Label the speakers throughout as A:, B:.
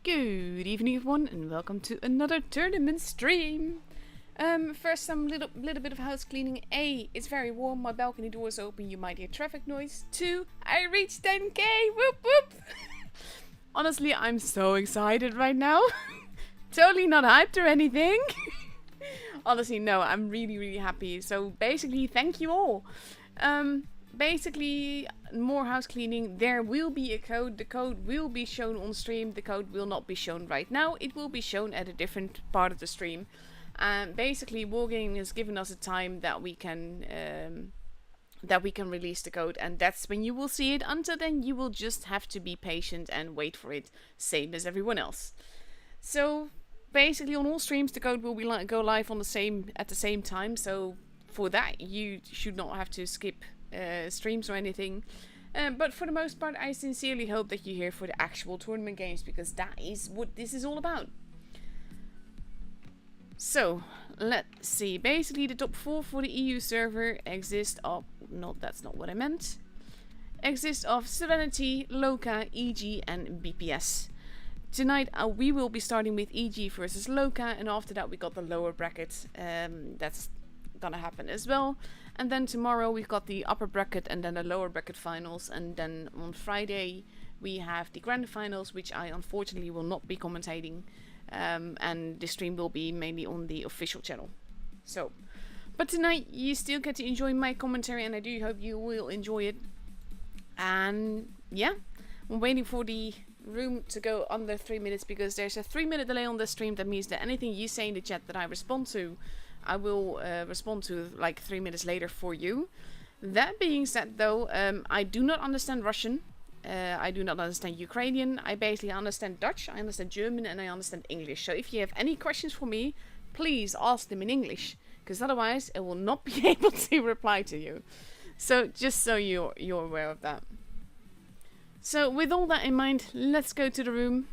A: Good evening everyone and welcome to another tournament stream. First some little bit of house cleaning. A, it's very warm, my balcony door is open, you might hear traffic noise. 2, I reached 10k, whoop whoop. Honestly, I'm so excited right now. Totally not hyped or anything. Honestly, no, I'm really happy. So basically, thank you all. Basically, more house cleaning. There will be a code. The code will be shown on stream. The code will not be shown right now. It will be shown at a different part of the stream. Basically, Wargaming has given us a time that we can release the code, and that's when you will see it. Until then, you will just have to be patient and wait for it, same as everyone else. So basically, on all streams, the code will be go live on at the same time. So for that, you should not have to skip streams or anything. But for the most part, I sincerely hope that you're here for the actual tournament games, because that is what this is all about. So, let's see. Basically, the top 4 for the EU server exist of... No, that's not what I meant. Exist of Serenity, Loka, EG and BPS. Tonight, we will be starting with EG versus Loka, and after that we got the lower bracket. That's gonna happen as well. And then tomorrow we've got the upper bracket and then the lower bracket finals. And then on Friday we have the grand finals, which I unfortunately will not be commentating. And the stream will be mainly on the official channel. So, but tonight you still get to enjoy my commentary, and I do hope you will enjoy it. And yeah, I'm waiting for the room to go under 3 minutes, because there's a 3-minute delay on the stream. That means that anything you say in the chat that I respond to, I will respond to like 3 minutes later for you. That being said though, I do not understand Russian. I do not understand Ukrainian. I basically understand Dutch, I understand German, and I understand English. So if you have any questions for me, please ask them in English, because otherwise I will not be able to reply to you. So just so you're aware of that. So with all that in mind, let's go to the room.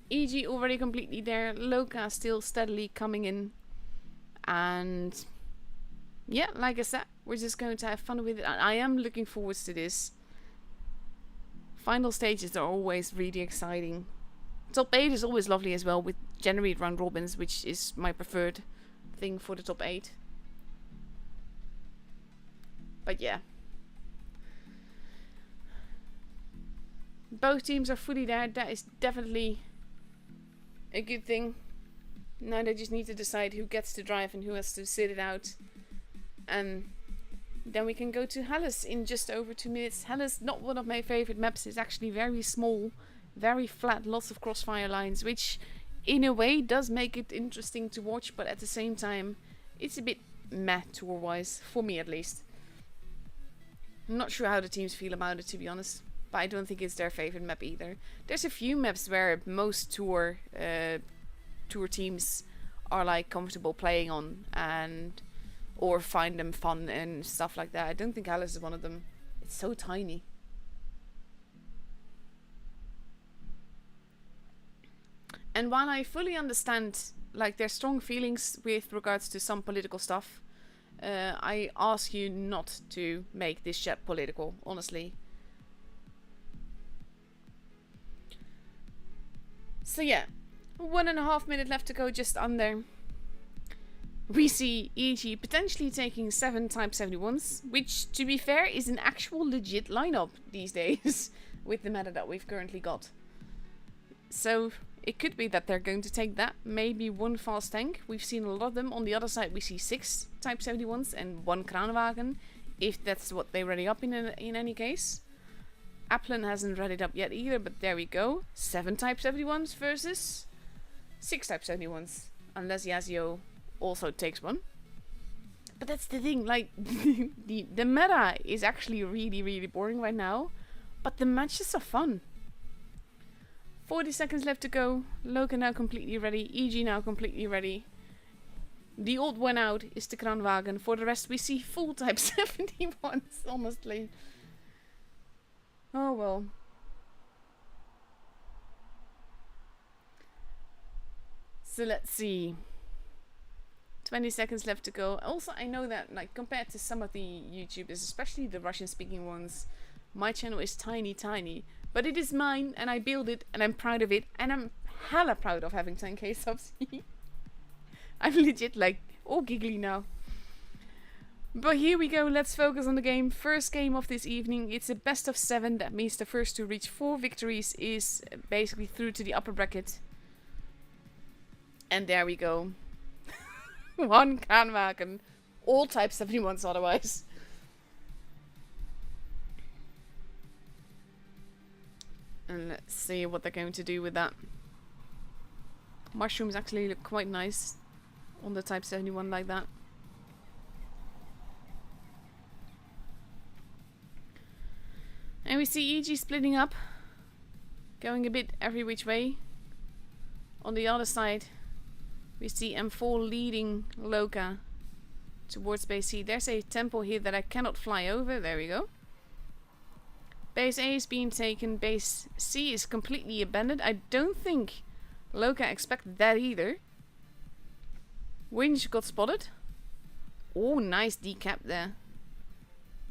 A: EG already completely there. Loka still steadily coming in. And yeah, like I said, we're just going to have fun with it. I am looking forward to this. Final stages are always really exciting. Top 8 is always lovely as well, with generate round robins, which is my preferred thing for the top 8. But yeah. Both teams are fully there. That is definitely a good thing. Now they just need to decide who gets to drive and who has to sit it out. And then we can go to Helles in just over 2 minutes. Helles, not one of my favorite maps. It's actually very small, very flat, lots of crossfire lines, which in a way does make it interesting to watch, but at the same time it's a bit meh tour-wise, for me at least. I'm not sure how the teams feel about it, to be honest, but I don't think it's their favorite map either. There's a few maps where most tour teams are like comfortable playing on, and or find them fun and stuff like that. I don't think Alice is one of them. It's so tiny. And while I fully understand like their strong feelings with regards to some political stuff, I ask you not to make this chat political, honestly. So yeah, 1.5 minutes left to go, just under. We see EG potentially taking 7 Type 71s, which, to be fair, is an actual legit lineup these days with the meta that we've currently got. So it could be that they're going to take that, maybe 1 fast tank. We've seen a lot of them. On the other side we see 6 Type 71s and 1 Kranwagen, if that's what they ready up in any case. Applin hasn't readied up yet either, but there we go. 7 Type 71s versus 6 Type 71s, unless Yazio also takes one. But that's the thing, like the meta is actually really boring right now, but the matches are fun. 40 seconds left to go. Loka now completely ready, EG now completely ready. The odd one out is the Kranwagen. For the rest we see full Type 71s, honestly. Oh well. So let's see. 20 seconds left to go. Also, I know that, like, compared to some of the YouTubers, especially the Russian-speaking ones, my channel is tiny, but it is mine, and I build it, and I'm proud of it, and I'm hella proud of having 10k subs. I'm legit like all giggly now. But here we go, let's focus on the game. First game of this evening, it's a best of 7. That means the first to reach 4 victories is basically through to the upper bracket. And there we go. One can maken. All type 71s otherwise. And let's see what they're going to do with that. Mushrooms actually look quite nice on the type 71 like that. And we see EG splitting up, going a bit every which way. On the other side, we see M4 leading Loka towards base C. There's a temple here that I cannot fly over. There we go. Base A is being taken. Base C is completely abandoned. I don't think Loka expected that either. Winch got spotted. Oh, nice decap there.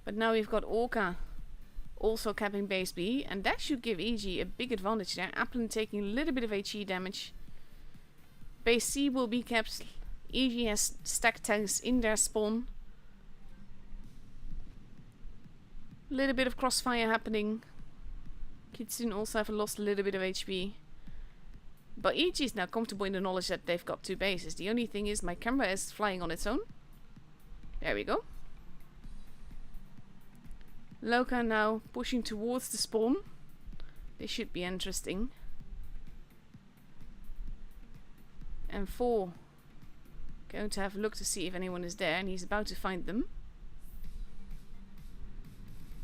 A: But now we've got Orca also capping base B, and that should give EG a big advantage there. Applin taking a little bit of HE damage. Base C will be capped. EG has stacked tanks in their spawn. Little bit of crossfire happening. Kitsune also have lost a little bit of HP. But EG is now comfortable in the knowledge that they've got 2 bases. The only thing is my camera is flying on its own. There we go. Loka now pushing towards the spawn. This should be interesting. And 4 going to have a look to see if anyone is there, and he's about to find them.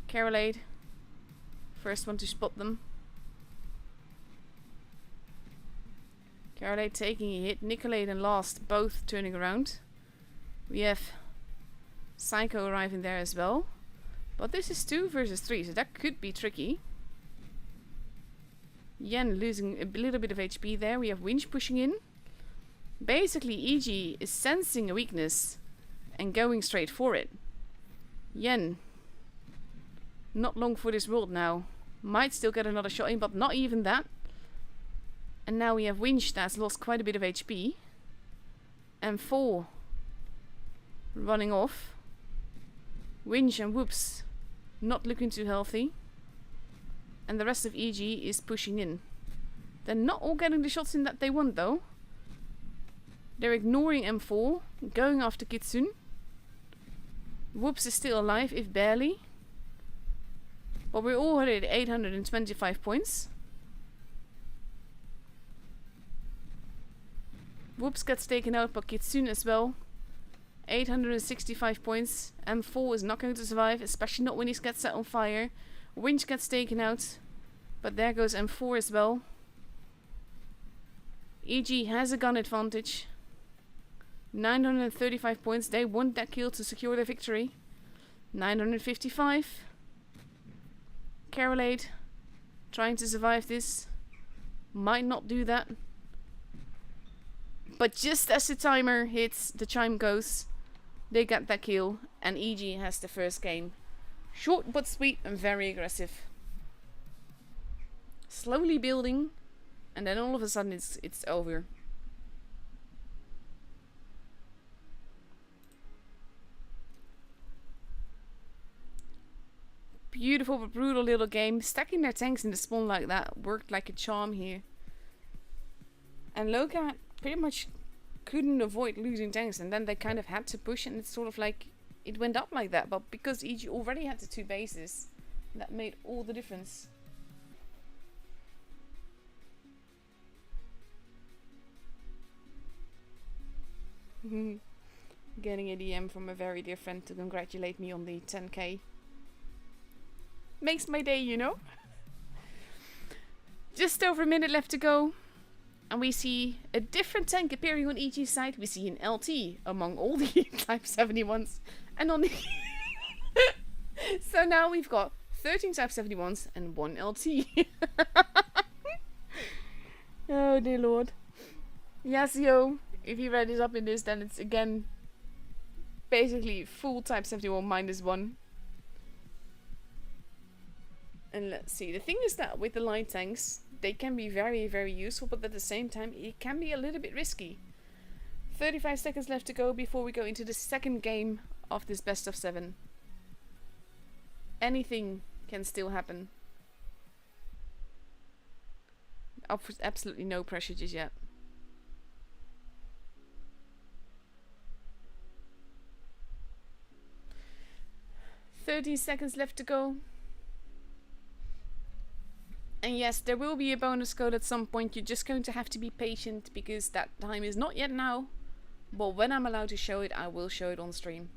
A: Carolade, first one to spot them. Carolade taking a hit. Nicolade and Last both turning around. We have Psycho arriving there as well. But this is 2 versus 3, so that could be tricky. Yen losing a little bit of HP there. We have Winch pushing in. Basically, EG is sensing a weakness and going straight for it. Yen, not long for this world now. Might still get another shot in, but not even that. And now we have Winch that's lost quite a bit of HP. And 4 running off. Winch and Whoops not looking too healthy. And the rest of EG is pushing in. They're not all getting the shots in that they want though. They're ignoring M4, going after Kitsune. Whoops is still alive, if barely. But we're already at 825 points. Whoops gets taken out by Kitsune as well. 865 points. M4 is not going to survive, especially not when he gets set on fire. Winch gets taken out. But there goes M4 as well. EG has a gun advantage. 935 points. They want that kill to secure their victory. 955. Carolade trying to survive this. Might not do that. But just as the timer hits, the chime goes. They got that kill. And EG has the first game. Short but sweet and very aggressive. Slowly building. And then all of a sudden it's over. Beautiful but brutal little game. Stacking their tanks in the spawn like that worked like a charm here. And Loka pretty much couldn't avoid losing tanks, and then they kind of had to push, and it's sort of like it went up like that. But because EG already had the 2 bases, that made all the difference. Getting a DM from a very dear friend to congratulate me on the 10k. Makes my day, you know. Just over a minute left to go. And we see a different tank appearing on EG's side. We see an LT among all the Type 71s. And on the... So now we've got 13 Type 71s and 1 LT. Oh dear lord. Yasuo, if he read up in this, then it's again basically full Type 71 -1. And let's see. The thing is that with the light tanks, they can be very, very useful, but at the same time, it can be a little bit risky. 35 seconds left to go before we go into the second game of this best of 7. Anything can still happen. Absolutely no pressure just yet. "30 seconds left to go. And yes, there will be a bonus code at some point. You're just going to have to be patient because that time is not yet now. But when I'm allowed to show it, I will show it on stream.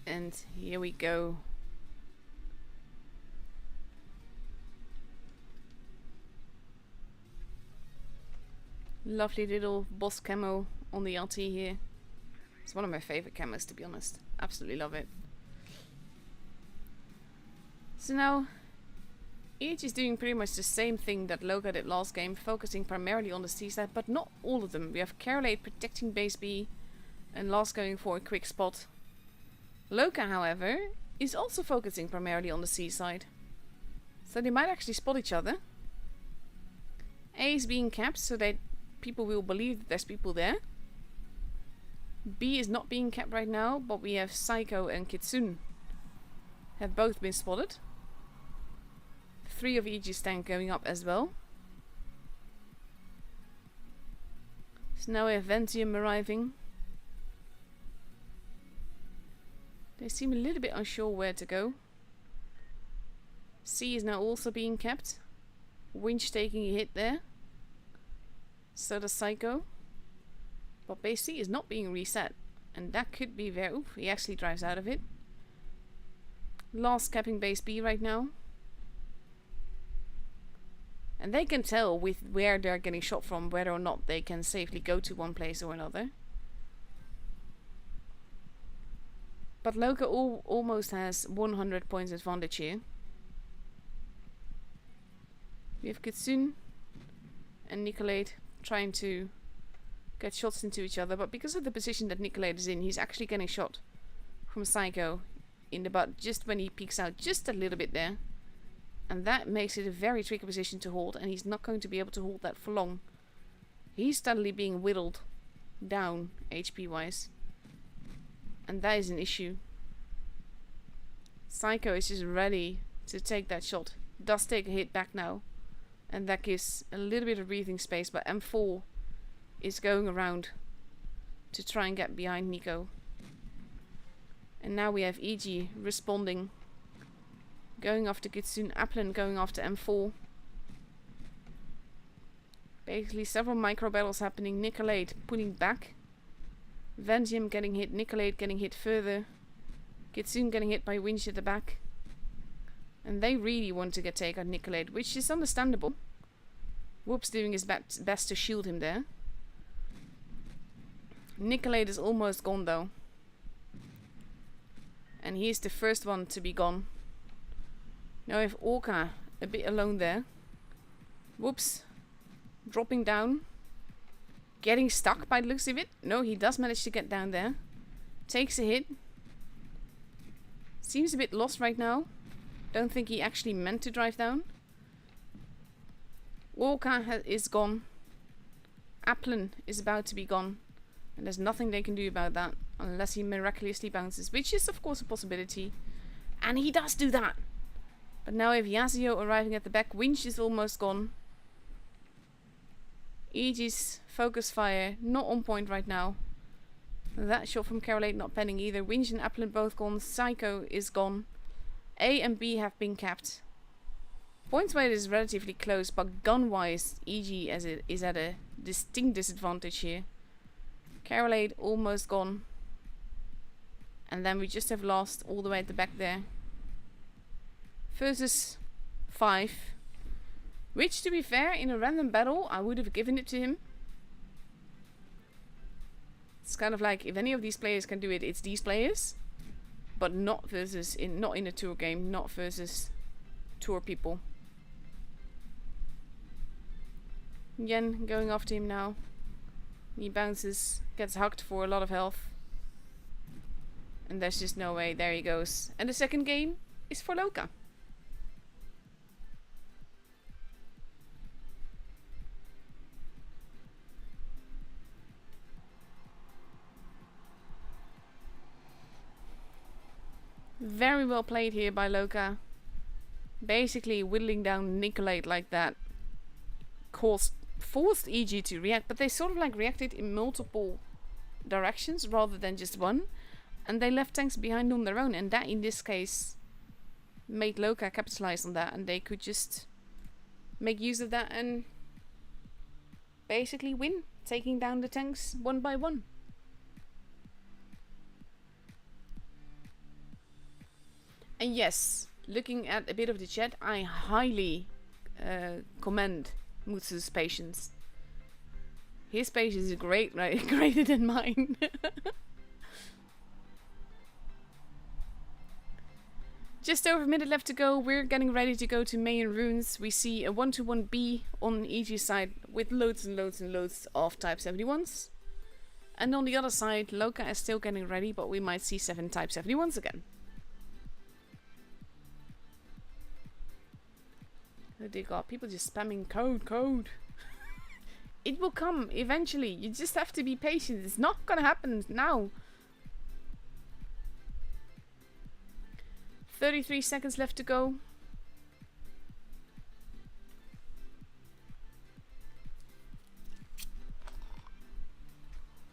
A: And here we go. Lovely little boss camo on the LT here. It's one of my favorite camos, to be honest. Absolutely love it. So now, each is doing pretty much the same thing that Loka did last game, focusing primarily on the C side, but not all of them. We have Carolade protecting base B, and Last going for a quick spot. Loka, however, is also focusing primarily on the C side. So they might actually spot each other. A is being capped so that people will believe that there's people there. B is not being capped right now, but we have Psycho and Kitsune have both been spotted. 3 of each is tank going up as well. So now we have Ventium arriving. They seem a little bit unsure where to go. C is now also being kept. Winch taking a hit there. So does Psycho. But base C is not being reset. And that could be very... Oof, he actually drives out of it. Last capping base B right now. And they can tell with where they're getting shot from whether or not they can safely go to one place or another. But Loka almost has 100 points advantage here. We have Kitsune and Nicolade trying to get shots into each other, but because of the position that Nicolade is in, he's actually getting shot from Psycho in the butt just when he peeks out just a little bit there. And that makes it a very tricky position to hold, and he's not going to be able to hold that for long. He's steadily being whittled down HP wise. And that is an issue. Psycho is just ready to take that shot. Does take a hit back now. And that gives a little bit of breathing space, but M4 is going around to try and get behind Nico. And now we have EG responding. Going after Kitsune, Applin going after M4. Basically several micro battles happening. Nicolade pulling back. Ventium getting hit, Nicolade getting hit further. Kitsune getting hit by Winch at the back. And they really want to get take out Nicolade, which is understandable. Whoops doing his best to shield him there. Nicolade is almost gone though. And he is the first one to be gone. Now we have Orca a bit alone there. Whoops. Dropping down. Getting stuck by the looks of it. No, he does manage to get down there. Takes a hit. Seems a bit lost right now. Don't think he actually meant to drive down. Orca is gone. Applin is about to be gone. And there's nothing they can do about that. Unless he miraculously bounces. Which is of course a possibility. And he does do that. But now we have Yasuo arriving at the back. Winch is almost gone. EG's focus fire not on point right now. That shot from Carolade not penning either. Winch and Applin both gone. Psycho is gone. A and B have been capped. Points wise is relatively close, but gun wise EG as it is at a distinct disadvantage here. Carolade almost gone. And then we just have lost all the way at the back there. Versus 5. Which, to be fair, in a random battle, I would have given it to him. It's kind of like, if any of these players can do it, it's these players. But not versus, not in a tour game, not versus tour people. Yen going after him now. He bounces, gets hugged for a lot of health. And there's just no way. There he goes. And the second game is for Loka. Very well played here by Loka. Basically whittling down Nicolate like that forced EG to react, but they sort of like reacted in multiple directions rather than just one, and they left tanks behind on their own, and that in this case made Loka capitalize on that, and they could just make use of that and basically win, taking down the tanks one by one. And yes, looking at a bit of the chat, I highly commend Mutsu's patience. His patience is great, right? Greater than mine. Just over a minute left to go. We're getting ready to go to main runes. We see a 1-1B on EG side with loads and loads and loads of Type 71s. And on the other side, Loka is still getting ready, but we might see 7 Type 71s again. Oh dear god, people just spamming code. It will come eventually. You just have to be patient. It's not gonna happen now. 33 seconds left to go.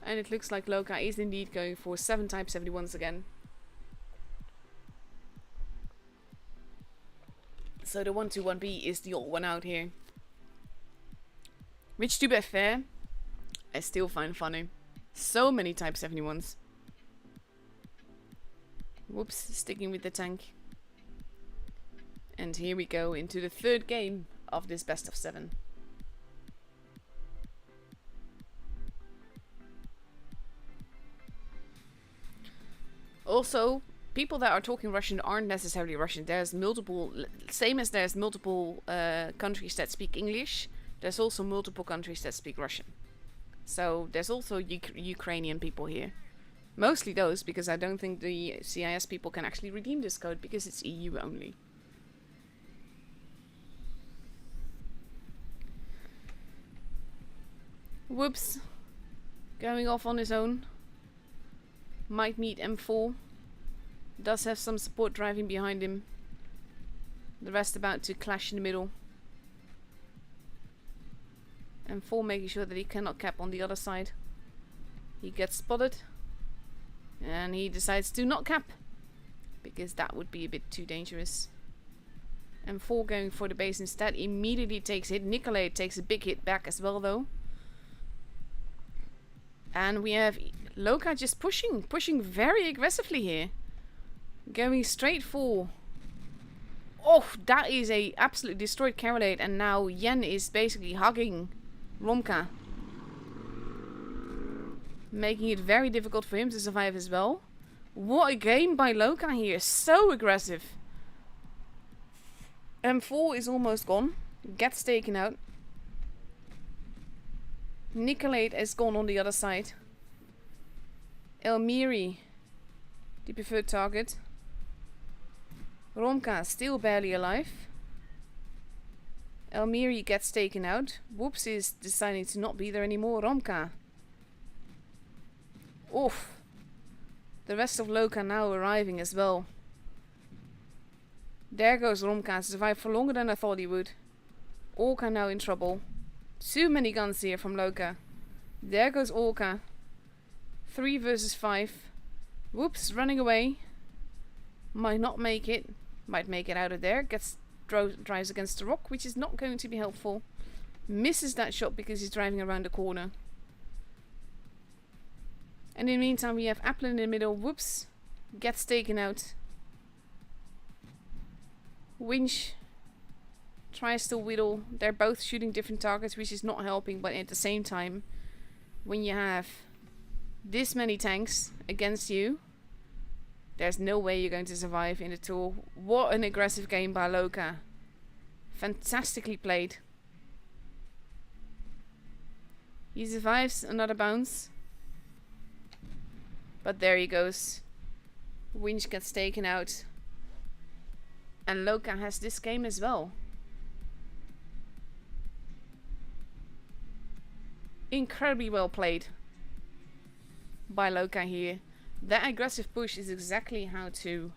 A: And it looks like Loka is indeed going for 7 Type 71s again. So the 1-1B is the old one out here. Which, to be fair, I still find funny. So many Type 71s. Whoops, sticking with the tank. And here we go into the third game of this best of 7. Also, people that are talking Russian aren't necessarily Russian. There's multiple, same as there's multiple countries that speak English, there's also multiple countries that speak Russian. So there's also Ukrainian people here. Mostly those, because I don't think the CIS people can actually redeem this code because it's EU only. Whoops. Going off on his own. Might meet M4. Does have some support driving behind him. The rest about to clash in the middle. M4 making sure that he cannot cap on the other side. He gets spotted. And he decides to not cap. Because that would be a bit too dangerous. M4 going for the base instead. Immediately takes hit. Nikolai takes a big hit back as well though. And we have Loka just pushing very aggressively here. Going straight for... Oh, that is a absolutely destroyed Carolade. And now Yen is basically hugging Romka. Making it very difficult for him to survive as well. What a game by Loka here. So aggressive. M4 is almost gone. Gets taken out. Nicolate is gone on the other side. Elmiri, the preferred target. Romka still barely alive. Elmiri gets taken out. Whoops is deciding to not be there anymore. Romka. Oof. The rest of Loka now arriving as well. There goes Romka. Survived for longer than I thought he would. Orca now in trouble. Too many guns here from Loka. There goes Orca. 3 versus 5. Whoops, running away. Might not make it. Might make it out of there. Drives against the rock, which is not going to be helpful. Misses that shot because he's driving around the corner. And in the meantime we have Apple in the middle. Whoops. Gets taken out. Winch tries to whittle. They're both shooting different targets, which is not helping, but at the same time, when you have this many tanks against you, there's no way you're going to survive in the tour. What an aggressive game by Loka. Fantastically played. He survives another bounce. But there he goes. Winch gets taken out. And Loka has this game as well. Incredibly well played by Loka here. That aggressive push is exactly how to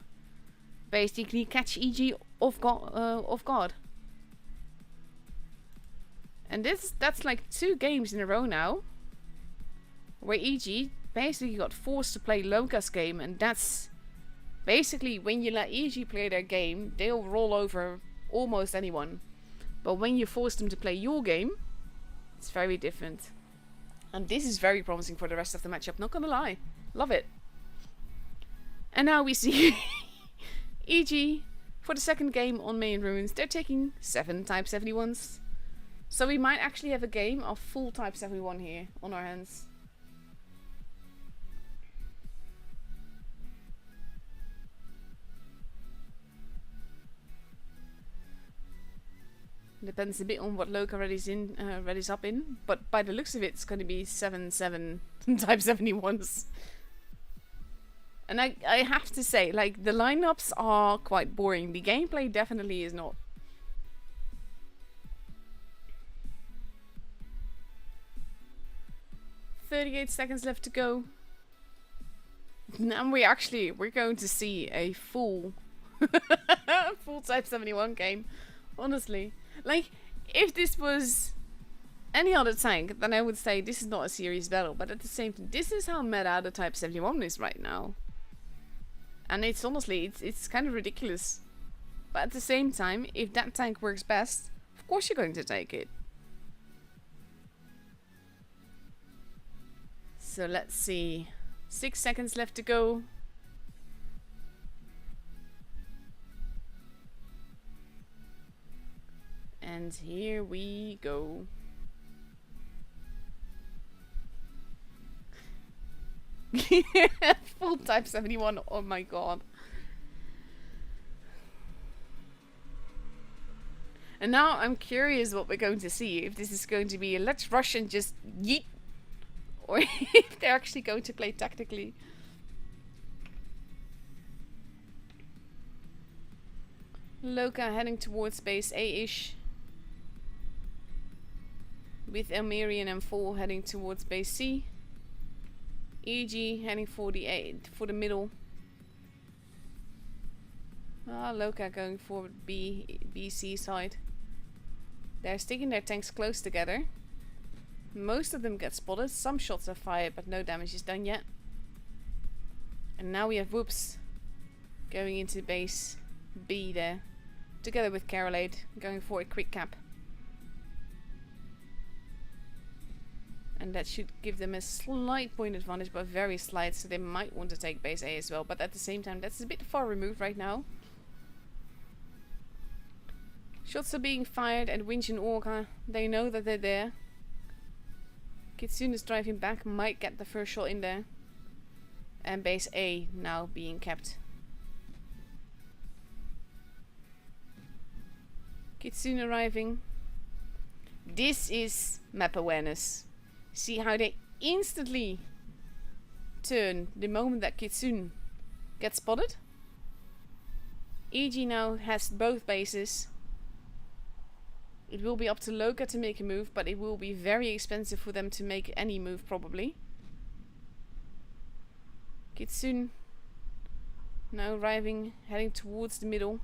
A: basically catch EG off guard. And that's like 2 games in a row now where EG basically got forced to play Loka's game, and that's basically when you let EG play their game, they'll roll over almost anyone. But when you force them to play your game, it's very different. And this is very promising for the rest of the matchup, not gonna lie. Love it. And now we see EG for the second game on main runes. They're taking 7 Type 71s. So we might actually have a game of full Type 71 here on our hands. Depends a bit on what Loka readies up in, but by the looks of it, it's going to be 7 Type 71s. And I have to say, like, the lineups are quite boring. The gameplay definitely is not. "38 seconds left to go." And we're going to see a full full Type 71 game, honestly. Like, if this was any other tank, then I would say this is not a serious battle. But at the same time, this is how meta the Type 71 is right now. And it's honestly, it's kind of ridiculous. But at the same time, if that tank works best, of course you're going to take it. So let's see. 6 seconds left to go. And here we go. Full Type 71, oh my god. And now I'm curious what we're going to see. If this is going to be a let's rush and just yeet, or if they're actually going to play tactically. Loka heading towards base A-ish. With Elmiri and M4 heading towards base C. EG heading for the middle. Loka going for BC side. They're sticking their tanks close together. Most of them get spotted. Some shots are fired, but no damage is done yet. And now we have Whoops going into base B there, together with Carolade going for a quick cap. And that should give them a slight point advantage, but very slight, so they might want to take base A as well. But at the same time, that's a bit far removed right now. Shots are being fired at Winch and Orca. They know that they're there. Kitsune is driving back, might get the first shot in there. And base A now being kept. Kitsune arriving. This is map awareness. See how they instantly turn the moment that Kitsune gets spotted. EG now has both bases. It will be up to Loka to make a move, but it will be very expensive for them to make any move probably. Kitsune now arriving, heading towards the middle.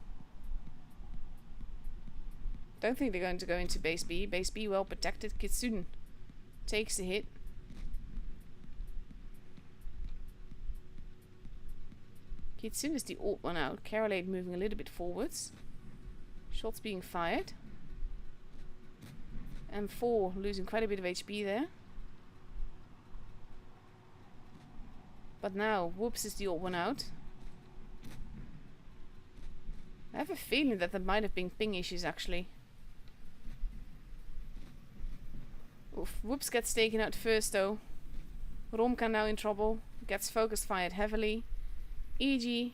A: Don't think they're going to go into base B. Base B well protected. Kitsune takes the hit. Kitsune is the odd one out. Carolade moving a little bit forwards. Shots being fired. M4 losing quite a bit of HP there. But now Whoops is the odd one out. I have a feeling that there might have been ping issues actually. Oof, Whoops gets taken out first though. Romka now in trouble. Gets focus fired heavily. EG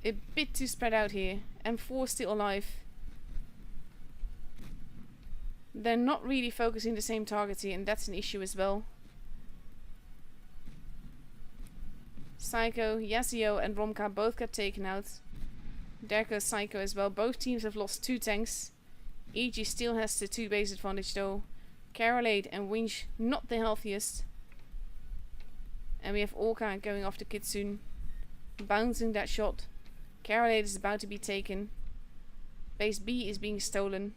A: a bit too spread out here. M4 still alive. They're not really focusing the same targets here, and that's an issue as well. Psycho, Yasuo and Romka both got taken out. There goes Psycho as well. Both teams have lost 2 tanks. EG still has the 2 base advantage though. Carolade and Winch not the healthiest. And we have Orca going after Kitsune. Bouncing that shot. Carolade is about to be taken. Base B is being stolen.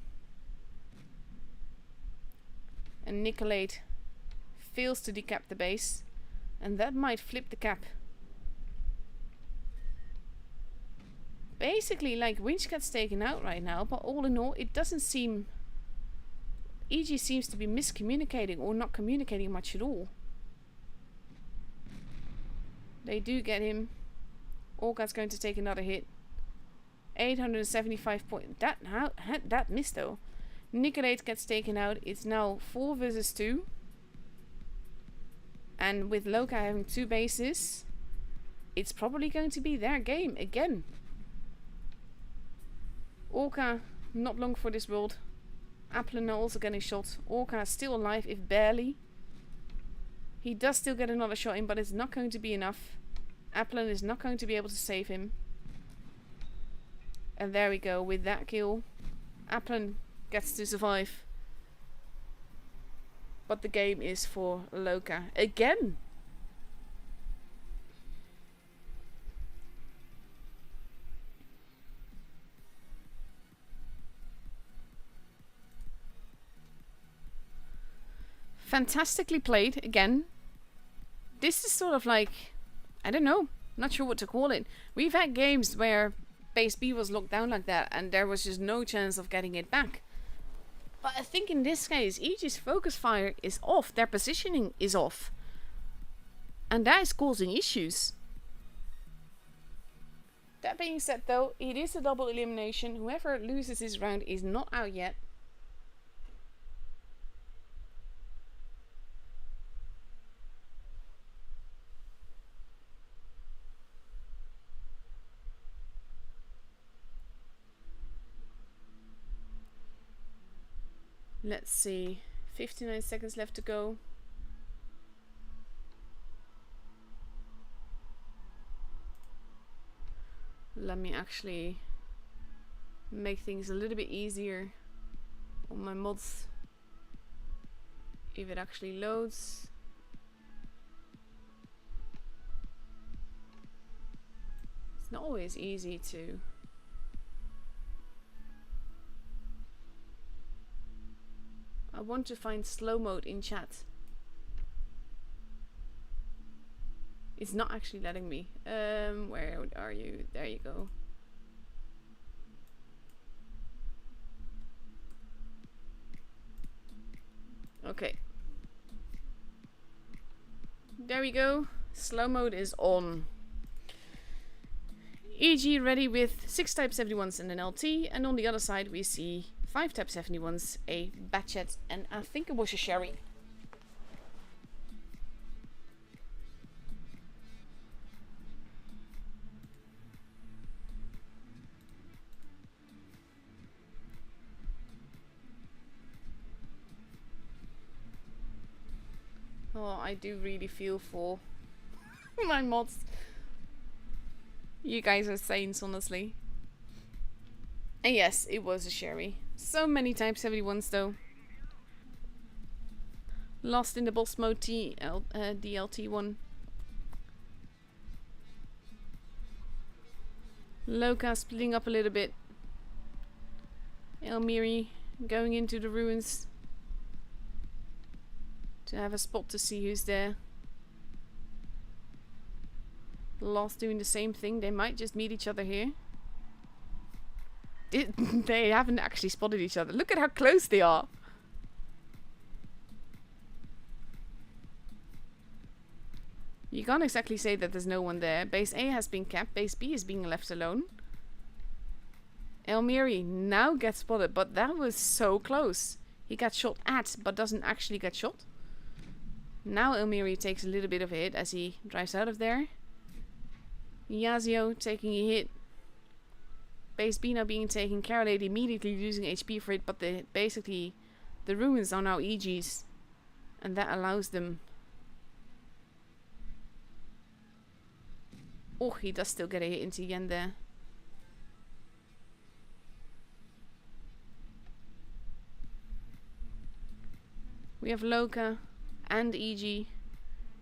A: And Nicolade fails to decap the base. And that might flip the cap. Basically, like, Winch gets taken out right now, but all in all, it doesn't seem... EG seems to be miscommunicating or not communicating much at all. They do get him. Orca's going to take another hit. 875 points. That missed though. Nicolade gets taken out. It's now 4 versus 2. And with Loka having 2 bases, it's probably going to be their game again. Orca, not long for this world. Applin also getting shot. Orca still alive, if barely. He does still get another shot in, but it's not going to be enough. Applin is not going to be able to save him. And there we go, with that kill, Applin gets to survive. But the game is for Loka again. Fantastically played again. This is sort of like, I don't know, not sure what to call it. We've had games where base B was locked down like that and there was just no chance of getting it back. But I think in this case, EG's focus fire is off, their positioning is off. And that is causing issues. That being said though, it is a double elimination. Whoever loses this round is not out yet. Let's see, 59 seconds left to go. Let me actually make things a little bit easier on my mods. If it actually loads. It's not always easy to... I want to find slow mode in chat. It's not actually letting me. Where are you? There you go. Okay. There we go. Slow mode is on. EG ready with 6 Type 71s and an LT, and on the other side we see 5 Type 71s, a Batchet, and I think it was a Sherry. Oh, I do really feel for my mods. You guys are saints, honestly. And yes, it was a Sherry. So many Type 71s though. Lost in the boss mode DLT one. Loka splitting up a little bit. Elmiri going into the ruins to have a spot to see who's there. Lost doing the same thing. They might just meet each other here. They haven't actually spotted each other. Look at how close they are. You can't exactly say that there's no one there. Base A has been capped. Base B is being left alone. Elmiri now gets spotted, but that was so close. He got shot at, but doesn't actually get shot. Now Elmiri takes a little bit of a hit as he drives out of there. Yasuo taking a hit. Base B now being taken. Carolade immediately losing HP for it, but basically The ruins are now EGs, and that allows them... Oh, he does still get a hit into Yen there. We have Loka and EG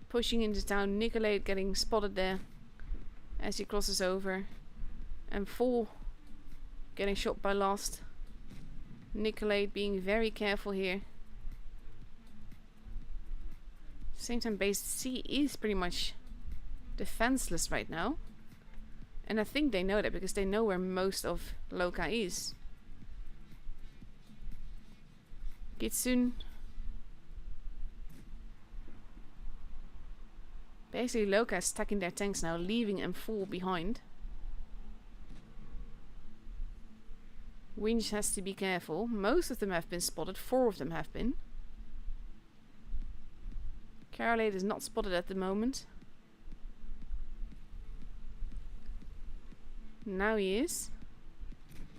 A: pushing into town. Nicolate getting spotted there as he crosses over. And 4 getting shot by Lost. Nicolate being very careful here. Same time, base C is pretty much defenseless right now. And I think they know that because they know where most of Loka is. Kitsune. Basically, Loka is stacking their tanks now, leaving M4 behind. Winch has to be careful. Most of them have been spotted. 4 of them have been. Carolade is not spotted at the moment. Now he is.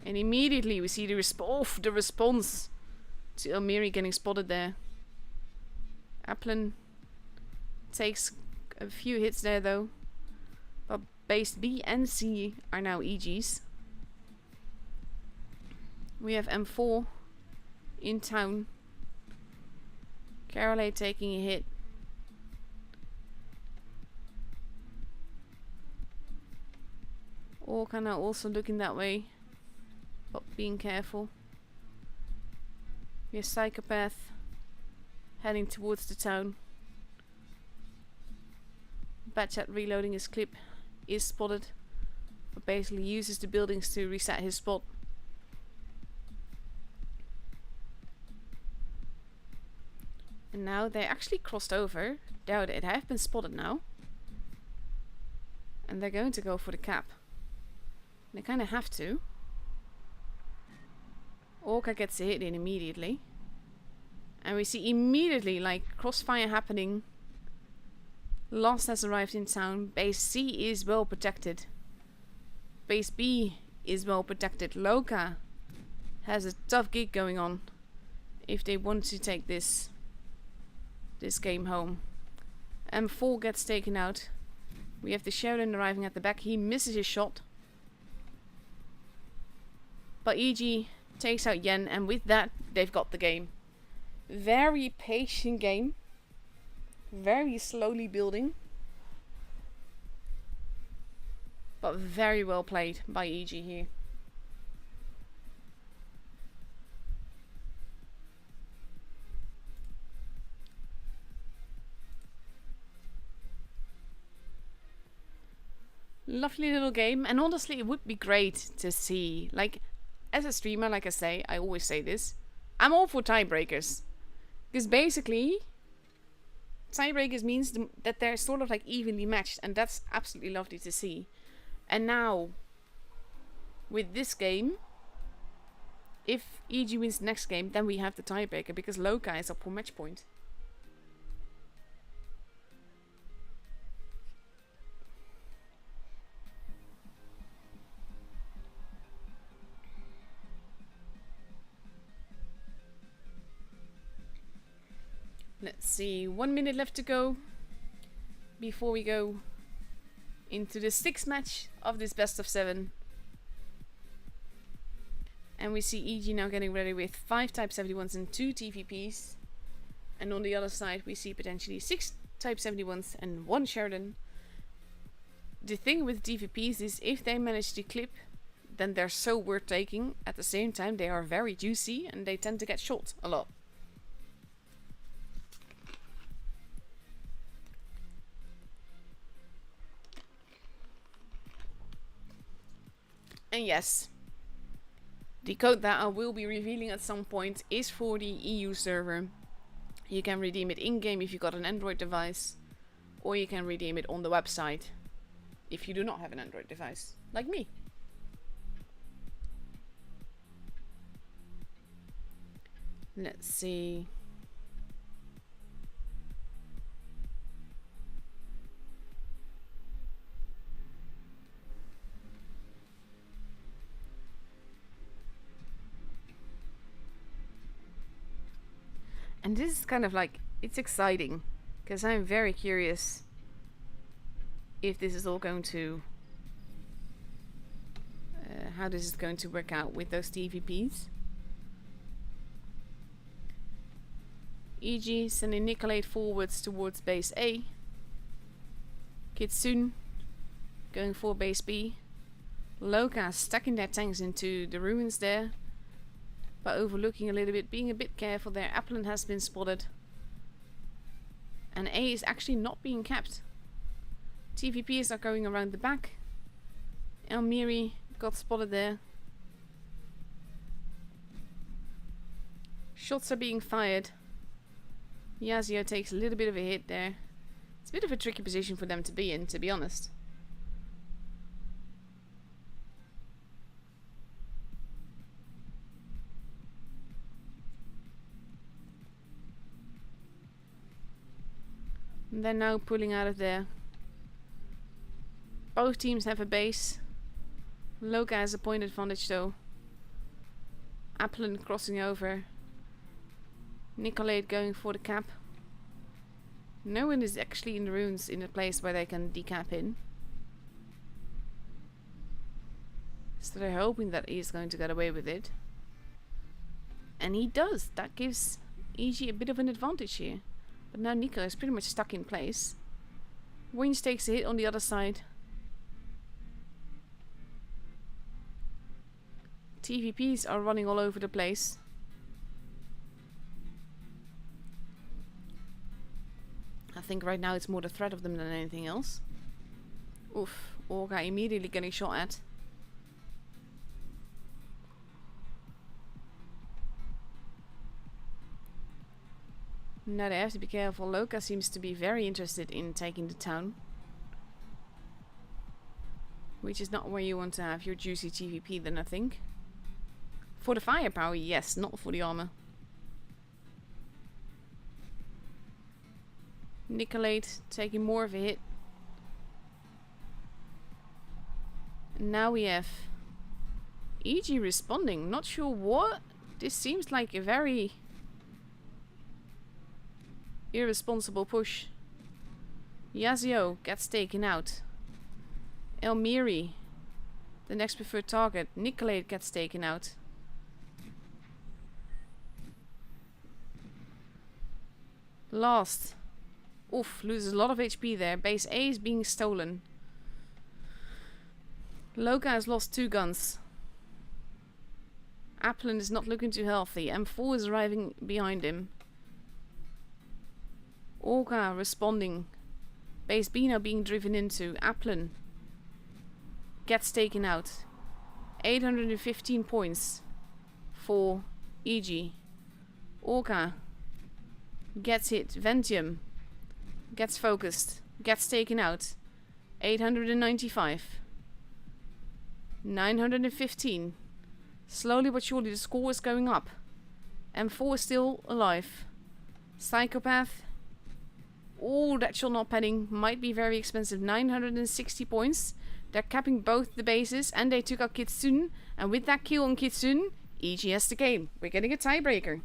A: And immediately we see the response to Elmiri getting spotted there. Applin takes a few hits there though. But base B and C are now EGs. We have M4 in town. Carolade taking a hit. Orca now also looking that way, but being careful. We have Psychopath heading towards the town. Batchat reloading his clip is spotted, but basically uses the buildings to reset his spot. And now they actually crossed over. They have been spotted now. And they're going to go for the cap. They kind of have to. Orca gets a hit in immediately. And we see immediately like crossfire happening. Lost has arrived in town. Base C is well protected. Base B is well protected. Loka has a tough gig going on if they want to take this game home. M4 gets taken out. We have the Sheridan arriving at the back. He misses his shot. But EG takes out Yen, and with that, they've got the game. Very patient game. Very slowly building. But very well played by EG here. Lovely little game, and honestly it would be great to see, like, as a streamer, like I say, I always say this, I'm all for tiebreakers. Because basically, tiebreakers means that they're sort of like evenly matched, and that's absolutely lovely to see. And now, with this game, if EG wins the next game, then we have the tiebreaker, because Loka is up for match point. Let's see, 1 minute left to go before we go into the 6th match of this best of 7. And we see EG now getting ready with 5 Type 71s and 2 TVPs. And on the other side we see potentially 6 Type 71s and 1 Sheridan. The thing with TVPs is if they manage to clip, then they're so worth taking. At the same time they are very juicy and they tend to get shot a lot. And yes, the code that I will be revealing at some point is for the EU server. You can redeem it in-game if you got an Android device, or you can redeem it on the website if you do not have an Android device, like me. Let's see. And this is kind of like, it's exciting, because I'm very curious if this is all going to, how this is going to work out with those TVPs. E.g. sending Nicolate forwards towards base A. Kitsune going for base B. Loka stacking their tanks into the ruins there, but overlooking a little bit, being a bit careful there. Applin has been spotted. And A is actually not being kept. TVPs are going around the back. Elmiri got spotted there. Shots are being fired. Yazio takes a little bit of a hit there. It's a bit of a tricky position for them to be in, to be honest. And they're now pulling out of there. Both teams have a base. Loka has a point advantage though. Applin crossing over. Nicolate going for the cap. No one is actually in the ruins in a place where they can decap in. So they're hoping that he's going to get away with it. And he does. That gives EG a bit of an advantage here. But now Nico is pretty much stuck in place. Winch takes a hit on the other side. TVPs are running all over the place. I think right now it's more the threat of them than anything else. Oof, Olga immediately getting shot at. Now they have to be careful. Loka seems to be very interested in taking the town. Which is not where you want to have your juicy TVP then, I think. For the firepower, yes, not for the armor. Nicolate taking more of a hit. And now we have EG responding. Not sure what. This seems like a very irresponsible push. Yazio gets taken out. Elmiri, the next preferred target. Nicolate gets taken out. Last. Oof, loses a lot of HP there. Base A is being stolen. Loka has lost 2 guns. Applin is not looking too healthy. M4 is arriving behind him. Olga responding. Base B now being driven into. Applin gets taken out. 815 points for EG. Olga gets hit. Ventium gets focused. Gets taken out. 895. 915. Slowly but surely the score is going up. M4 is still alive. Psychopath. Oh, that shot not padding might be very expensive. 960 points. They're capping both the bases and they took out Kitsune. And with that kill on Kitsune, EG has the game. We're getting a tiebreaker.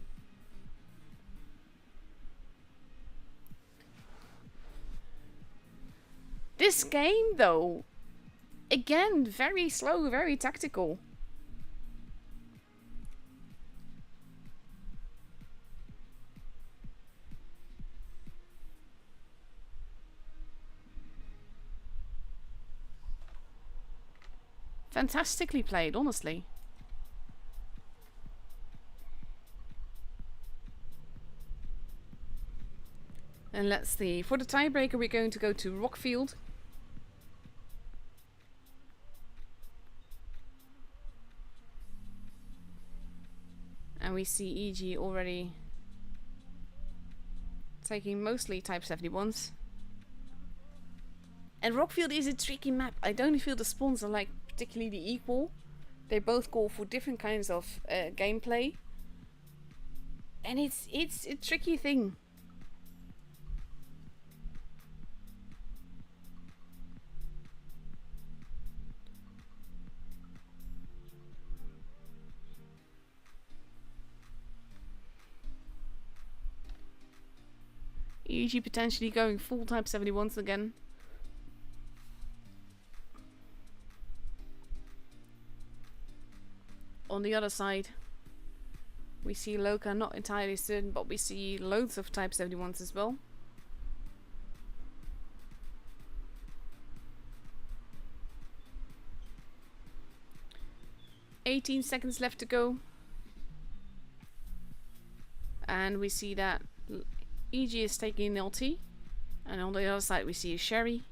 A: This game though, again, very slow, very tactical. Fantastically played, honestly. And let's see. For the tiebreaker, we're going to go to Rockfield. And we see EG already taking mostly Type 71s. And Rockfield is a tricky map. I don't feel the spawns are like particularly equal. They both call for different kinds of gameplay. And it's a tricky thing. EG potentially going full Type 71s again. On the other side, we see Loka, not entirely certain, but we see loads of Type 71s as well. "18 seconds left to go." And we see that EG is taking an LT. And on the other side we see a Sherry.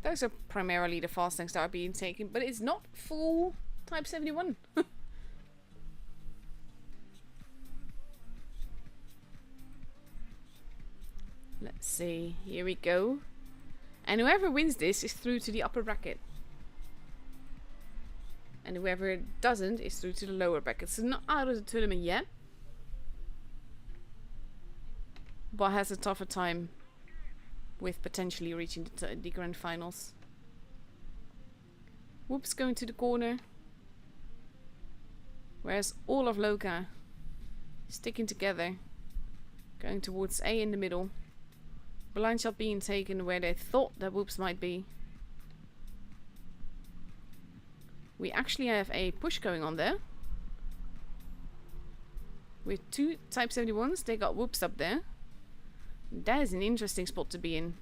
A: Those are primarily the fast tanks that are being taken, but it's not full Type 71. Let's see, here we go. And whoever wins this is through to the upper bracket. And whoever doesn't is through to the lower bracket. So not out of the tournament yet, but has a tougher time with potentially reaching the grand finals. Whoops going to the corner. Whereas all of Loka sticking together. Going towards A in the middle. Blind shot being taken where they thought that Whoops might be. We actually have a push going on there. With 2 Type 71s, they got Whoops up there. That is an interesting spot to be in.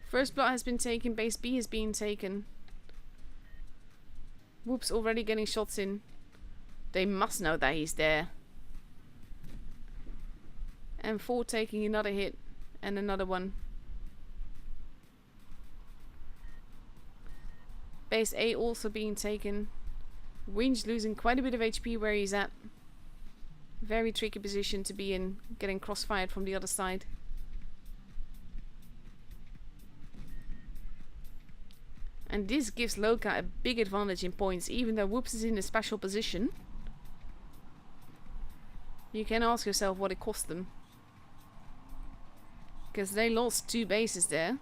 A: First blood has been taken, base B is being taken. Whoops already getting shots in. They must know that he's there. And 4 taking another hit and another one. Base A also being taken. Winch losing quite a bit of HP where he's at. Very tricky position to be in, getting crossfired from the other side. And this gives Loka a big advantage in points, even though Whoops is in a special position. You can ask yourself what it cost them. Because they lost 2 bases there.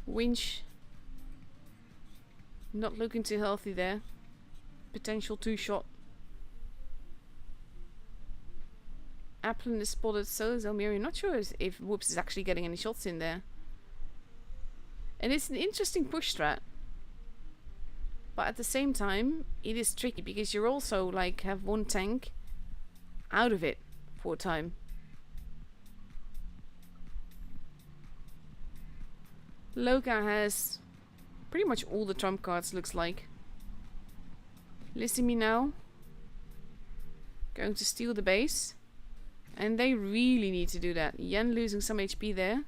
A: Winch not looking too healthy there. Potential 2-shot. Applin is spotted, so is Elmiri. Not sure if Whoops is actually getting any shots in there. And it's an interesting push strat. But at the same time, it is tricky because you're also like have 1 tank out of it for a time. Loka has pretty much all the trump cards, looks like. Listen me now. Going to steal the base. And they really need to do that. Yen losing some HP there.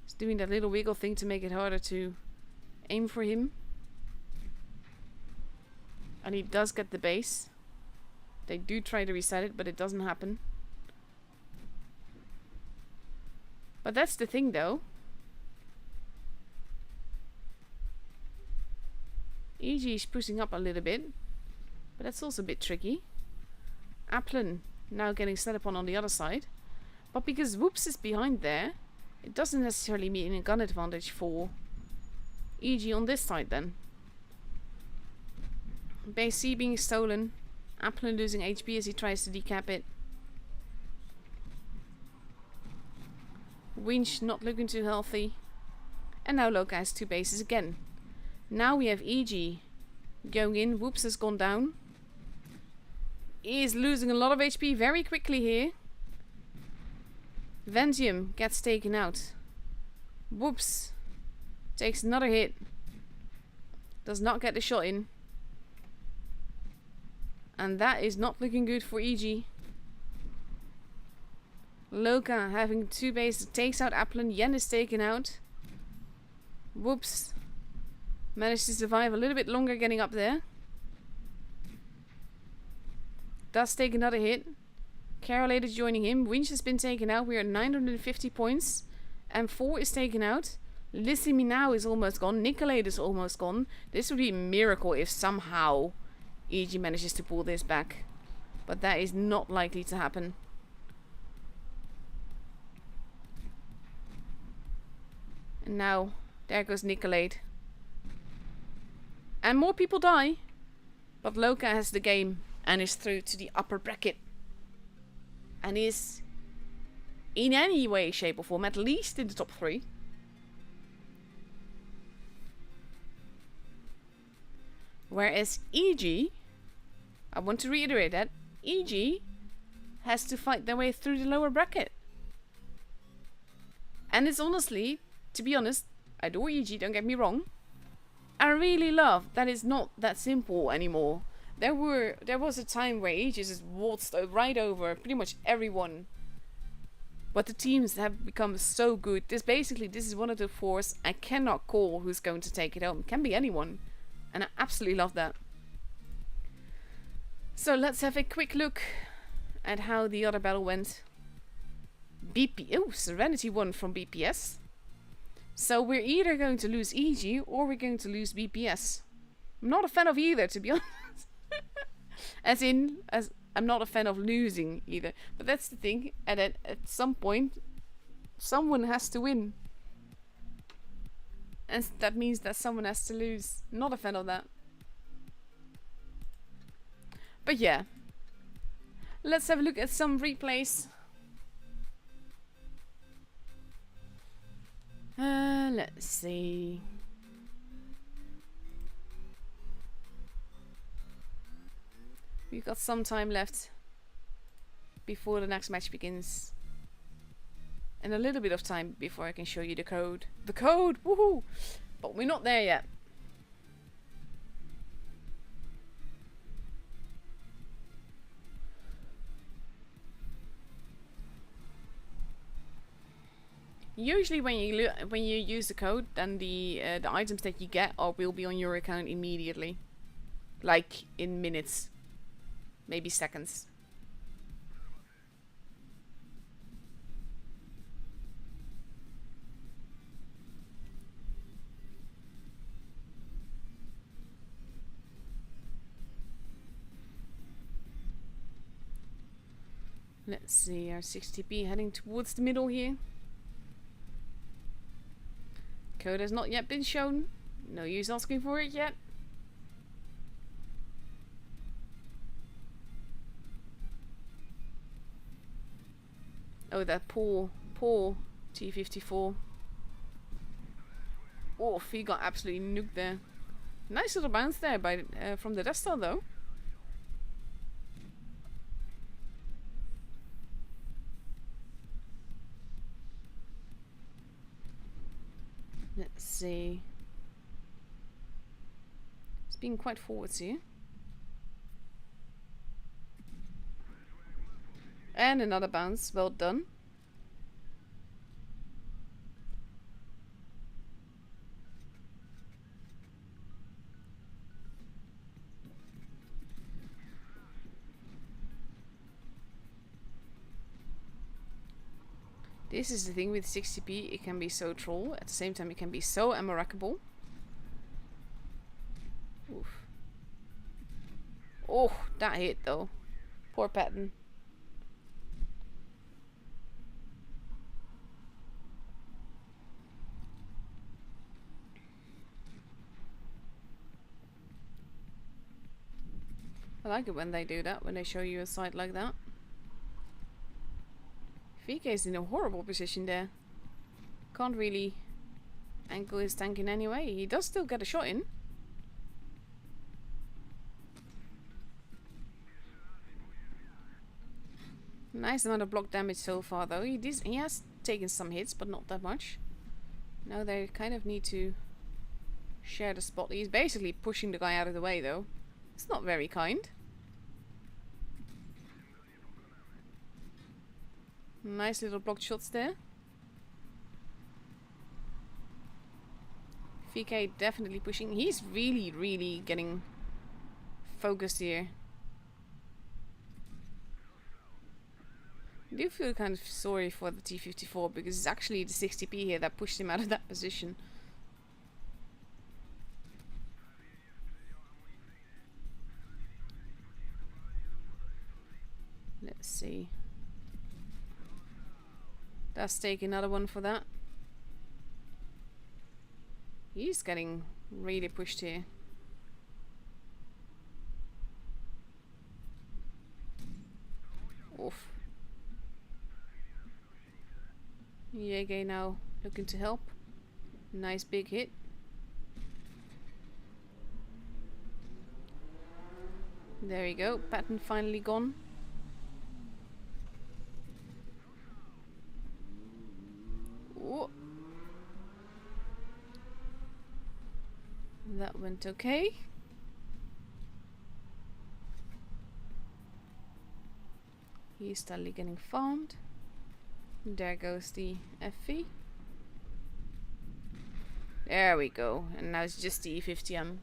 A: He's doing that little wiggle thing to make it harder to aim for him. And he does get the base. They do try to reset it, but it doesn't happen. But that's the thing though. EG is pushing up a little bit, but that's also a bit tricky. Applin now getting set up on the other side. But because Whoops is behind there, it doesn't necessarily mean a gun advantage for EG on this side then. Base C being stolen. Applin losing HP as he tries to decap it. Winch not looking too healthy. And now Loka has 2 bases again. Now we have EG going in. Whoops has gone down. He is losing a lot of HP very quickly here. Ventium gets taken out. Whoops takes another hit. Does not get the shot in. And that is not looking good for EG. Loka having 2 bases takes out Applin. Yen is taken out. Whoops managed to survive a little bit longer getting up there. Does take another hit. Carolade is joining him. Winch has been taken out. We are at 950 points. And 4 is taken out. Listen Me Now is almost gone. Nicolade is almost gone. This would be a miracle if somehow EG manages to pull this back. But that is not likely to happen. And now, there goes Nicolade. And more people die. But Loka has the game and is through to the upper bracket. And is in any way, shape or form, at least in the top 3. Whereas EG, I want to reiterate that, EG has to fight their way through the lower bracket. And it's honestly, to be honest, I adore EG, don't get me wrong. I really love that it's not that simple anymore. There was a time where EG just waltzed right over pretty much everyone. But the teams have become so good. This is one of the 4s I cannot call who's going to take it home. It can be anyone. And I absolutely love that. So let's have a quick look at how the other battle went. Serenity won from BPS. So we're either going to lose EG or we're going to lose BPS. I'm not a fan of either, to be honest. as I'm not a fan of losing either. But that's the thing. And at some point, someone has to win. And that means that someone has to lose. Not a fan of that. But yeah. Let's have a look at some replays. Let's see. We've got some time left before the next match begins. And a little bit of time before I can show you the code. The code! Woohoo! But we're not there yet. Usually when you use the code, then the items that you get will be on your account immediately. Like in minutes. Maybe seconds. Let's see, our 60p heading towards the middle here. Code has not yet been shown. No use asking for it yet. Oh, that poor T-54. Oh, he got absolutely nuked there. Nice little bounce there by from the Death Star though. Let's see. It's being quite forwards here. And another bounce. Well done. This is the thing with 60p, it can be so troll, at the same time it can be so unmirackable. Oof. Oh, that hit though. Poor Patton. I like it when they do that, when they show you a side like that. VK is in a horrible position there. Can't really angle his tank in any way. He does still get a shot in. Nice amount of block damage so far though. He has taken some hits, but not that much. Now they kind of need to share the spot. He's basically pushing the guy out of the way though. It's not very kind. Nice little blocked shots there. VK definitely pushing. He's really getting focused here. I do feel kind of sorry for the T-54 because it's actually the 60p here that pushed him out of that position. Let's see. Let's take another one for that. He's getting really pushed here. Oof. Yege now looking to help. Nice big hit. There you go. Pattern finally gone. Ooh. That went okay. He's steadily getting farmed. There goes the FV. There we go. And now it's just the E50M.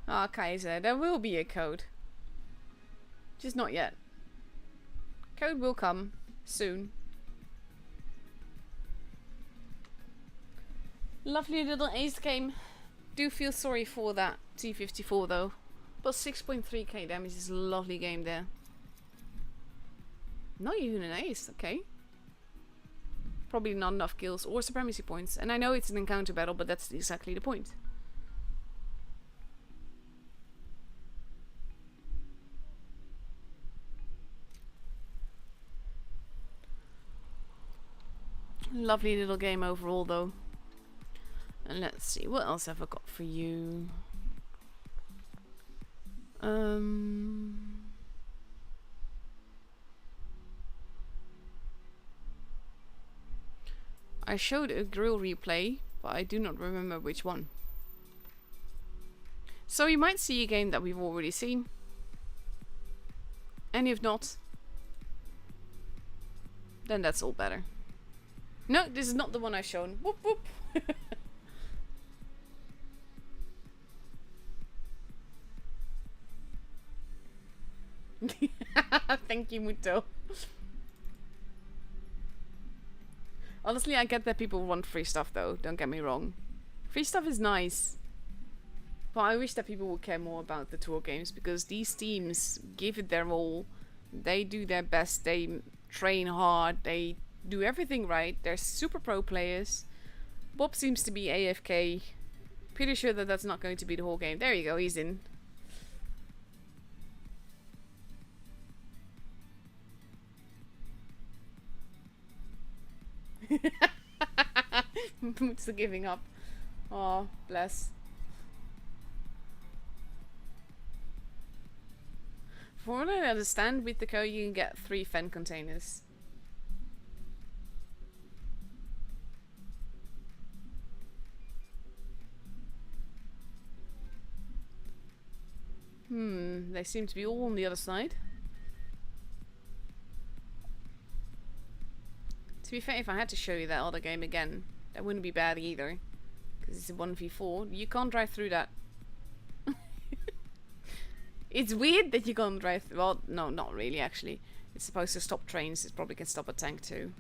A: Ah, Kaiser, there will be a code. Just not yet. Code will come soon. Lovely little ace game. Do feel sorry for that T54 though. But 6.3k damage is a lovely game there. Not even an ace, okay. Probably not enough kills or supremacy points. And I know it's an encounter battle, but that's exactly the point. Lovely little game overall though. And let's see, what else have I got for you? I showed a grill replay, but I do not remember which one. So you might see a game that we've already seen. And if not, then that's all better. No, this is not the one I've shown. Whoop whoop. Thank you, Muto. Honestly, I get that people want free stuff though, don't get me wrong. Free stuff is nice. But I wish that people would care more about the tour games, because these teams give it their all. They do their best, they train hard, they do everything right. They're super pro players. Bob seems to be AFK. Pretty sure that that's not going to be the whole game. There you go, he's in. Moods are giving up. Oh, bless. From what I understand, with the code you can get 3 Fen containers. They seem to be all on the other side. To be fair, if I had to show you that other game again, that wouldn't be bad either. Because it's a 1v4. You can't drive through that. It's weird that you can't drive through. Well, no, not really actually. It's supposed to stop trains. It probably can stop a tank too.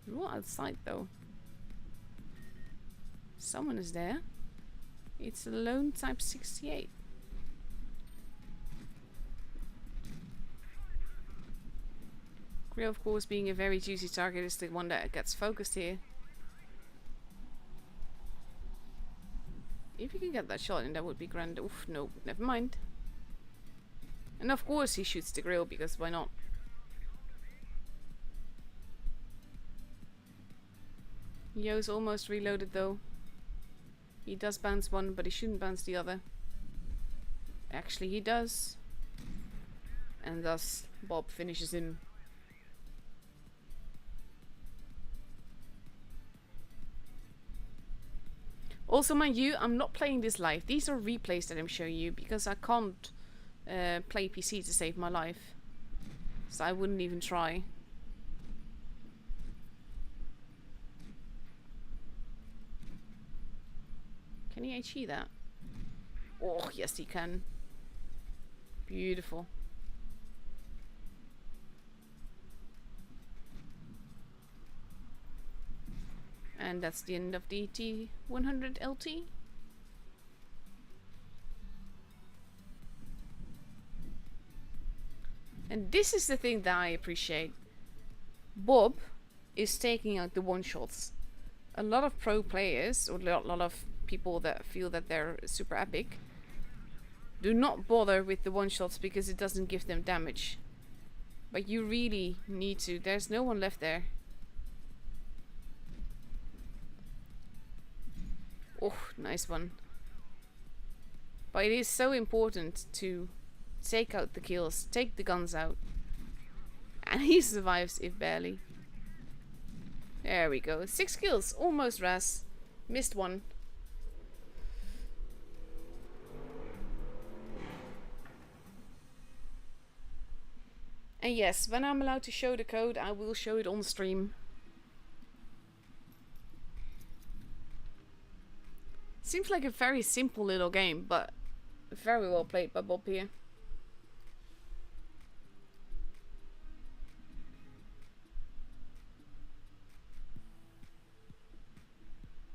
A: You're all outside though. Someone is there. It's a lone type 68. Grill, of course, being a very juicy target, is the one that gets focused here. If you can get that shot in, that would be grand. Oof, no, never mind. And of course he shoots the grill, because why not? Yo's almost reloaded though. He does bounce one, but he shouldn't bounce the other. Actually, he does. And thus, Bob finishes him. Also, mind you, I'm not playing this live. These are replays that I'm showing you, because I can't play PC to save my life. So I wouldn't even try. Can he HE that? Oh, yes he can. Beautiful. And that's the end of the T100 LT. And this is the thing that I appreciate. Bob is taking out the one-shots. A lot of pro players, or a lot of people that feel that they're super epic, do not bother with the one-shots because it doesn't give them damage. But you really need to. There's no one left there. Oh, nice one. But it is so important to take out the kills, take the guns out. And he survives, if barely. There we go. 6 kills, almost ras. Missed one. And yes, when I'm allowed to show the code, I will show it on stream. Seems like a very simple little game, but very well played by Bob here.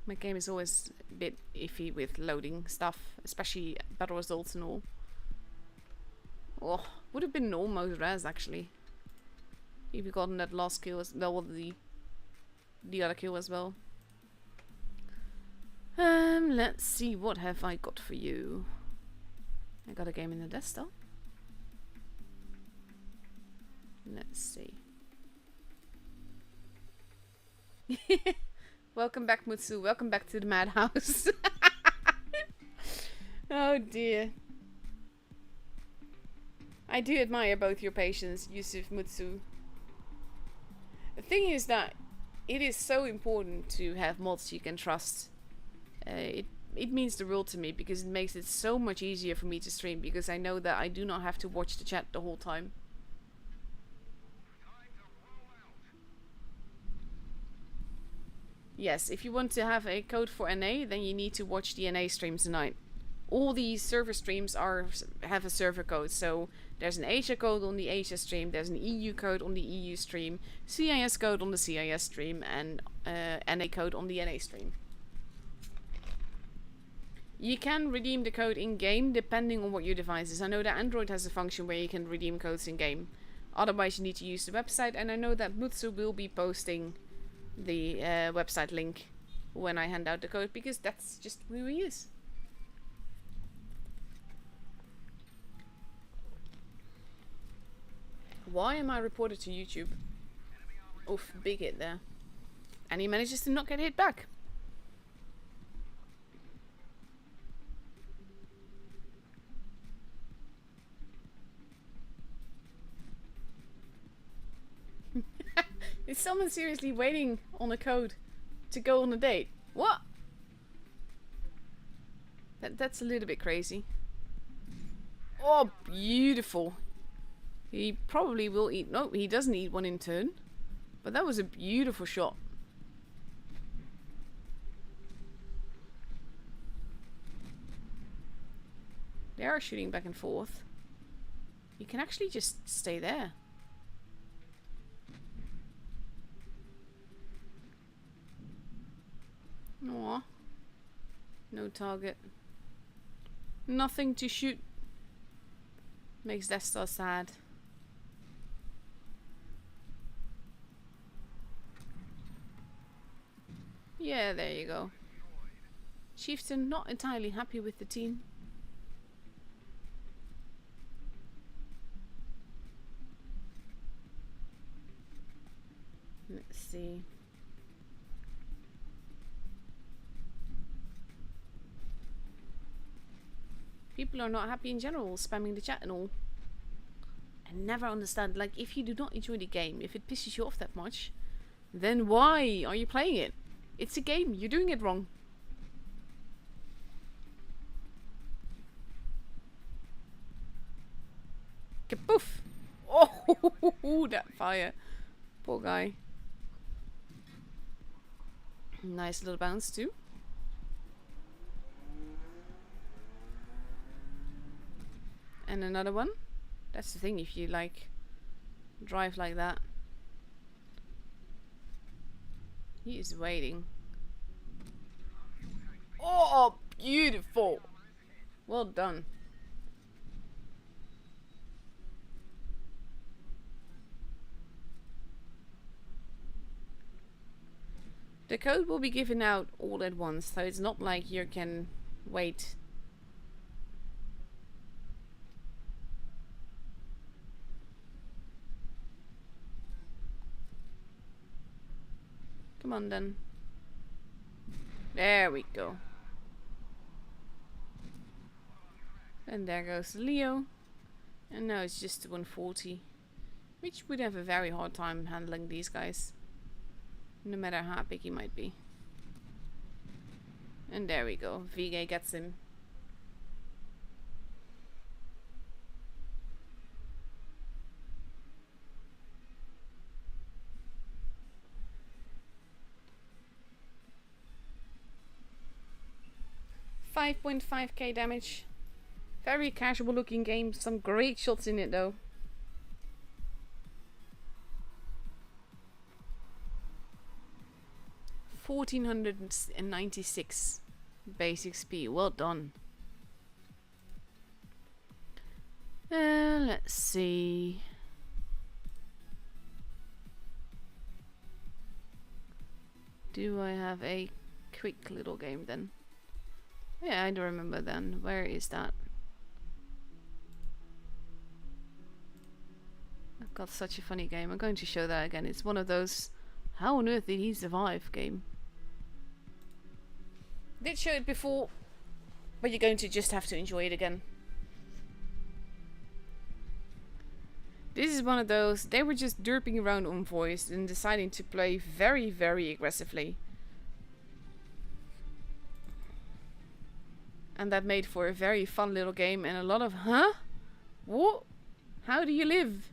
A: My game is always a bit iffy with loading stuff, especially battle results and all. Oh, would have been almost res actually. If you gotten that last kill as well, the other kill as well. Let's see, what have I got for you? I got a game in the desktop. Let's see. Welcome back, Mutsu. Welcome back to the madhouse. Oh dear. I do admire both your patience, Yusuf, Mutsu. The thing is that it is so important to have mods you can trust. It means the world to me because it makes it so much easier for me to stream because I know that I do not have to watch the chat the whole time. Yes, if you want to have a code for NA, then you need to watch the NA streams tonight. All these server streams have a server code, so there's an Asia code on the Asia stream, there's an EU code on the EU stream, CIS code on the CIS stream, and NA code on the NA stream. You can redeem the code in-game depending on what your device is. I know that Android has a function where you can redeem codes in-game. Otherwise you need to use the website, and I know that Mutsu will be posting the website link when I hand out the code because that's just who he is. Why am I reported to YouTube? Oof, big hit there. And he manages to not get hit back. Is someone seriously waiting on a code to go on a date? What? That's a little bit crazy. Oh, beautiful. He probably will eat... No, he doesn't eat one in turn. But that was a beautiful shot. They are shooting back and forth. You can actually just stay there. Aww. No target. Nothing to shoot. Makes Death Star sad. Yeah, there you go. Chieftain not entirely happy with the team. Let's see. People are not happy in general, spamming the chat and all. I never understand, like, if you do not enjoy the game, if it pisses you off that much, then why are you playing it? It's a game, you're doing it wrong. Kapoof! Oh, that fire. Poor guy. Nice little bounce too. And another one. That's the thing, if you like drive like that. He is waiting. Oh, beautiful. Well done. The code will be given out all at once, so it's not like you can wait. Come on then. There we go. And there goes Leo. And now it's just 140. Which would have a very hard time handling these guys. No matter how big he might be. And there we go. VK gets him. $5.5k damage. Very casual looking game. Some great shots in it though. $1,496 basic XP. Well done. Let's see. Do I have a quick little game then? Yeah, I don't remember then. Where is that? I've got such a funny game. I'm going to show that again. It's one of those how on earth did he survive game. Did show it before, but you're going to just have to enjoy it again. This is one of those, they were just derping around on voice and deciding to play very, very aggressively. And that made for a very fun little game and a lot of, huh? What? How do you live?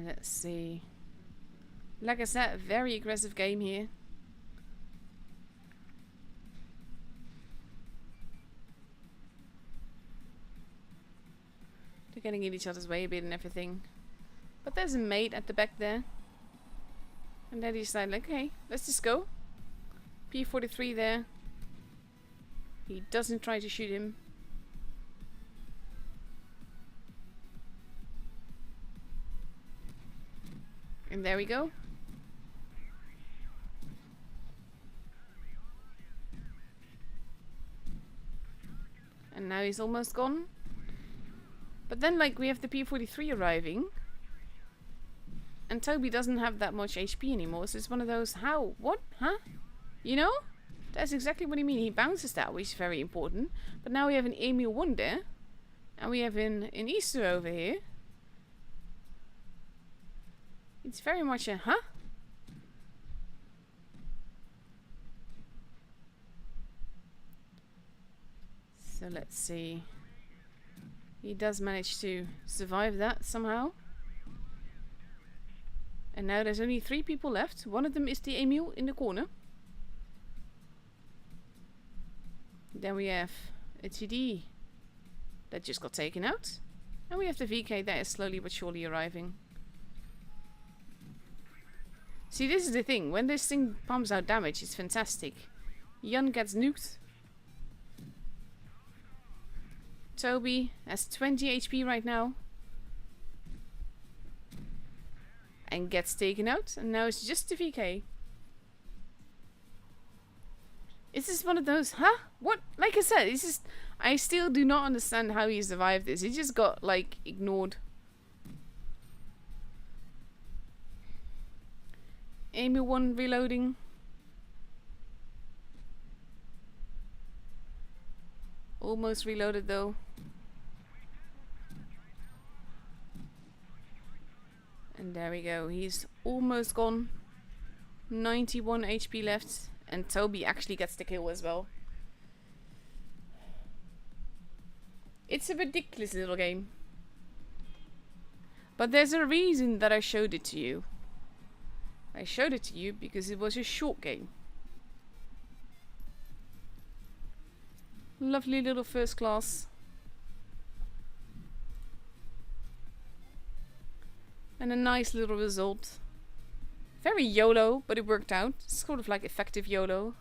A: Let's see. Like I said, very aggressive game here. They're getting in each other's way a bit and everything. But there's a mate at the back there. And then he decided, like, okay, let's just go. P43 there. He doesn't try to shoot him. And there we go. And now he's almost gone. But then, like, we have the P43 arriving. And Toby doesn't have that much HP anymore. So it's one of those, how? What? Huh? You know? That's exactly what I mean. He bounces that, which is very important. But now we have an Emil 1 there. And we have an Easter over here. It's very much a, huh? So let's see. He does manage to survive that somehow. And now there's only 3 people left. One of them is the Emil in the corner. Then we have a TD that just got taken out. And we have the VK that is slowly but surely arriving. See, this is the thing. When this thing pumps out damage, it's fantastic. Jan gets nuked. Toby has 20 HP right now. And gets taken out. And now it's just the VK. Is this one of those, huh? What? Like I said, it's just, I still do not understand how he survived this. He just got, like, ignored. Emil 1 reloading. Almost reloaded though. And there we go. He's almost gone. 91 HP left. And Toby actually gets the kill as well. It's a ridiculous little game. But there's a reason that I showed it to you. I showed it to you because it was a short game. Lovely little first class. And a nice little result. Very YOLO, but it worked out. It's sort of like effective YOLO.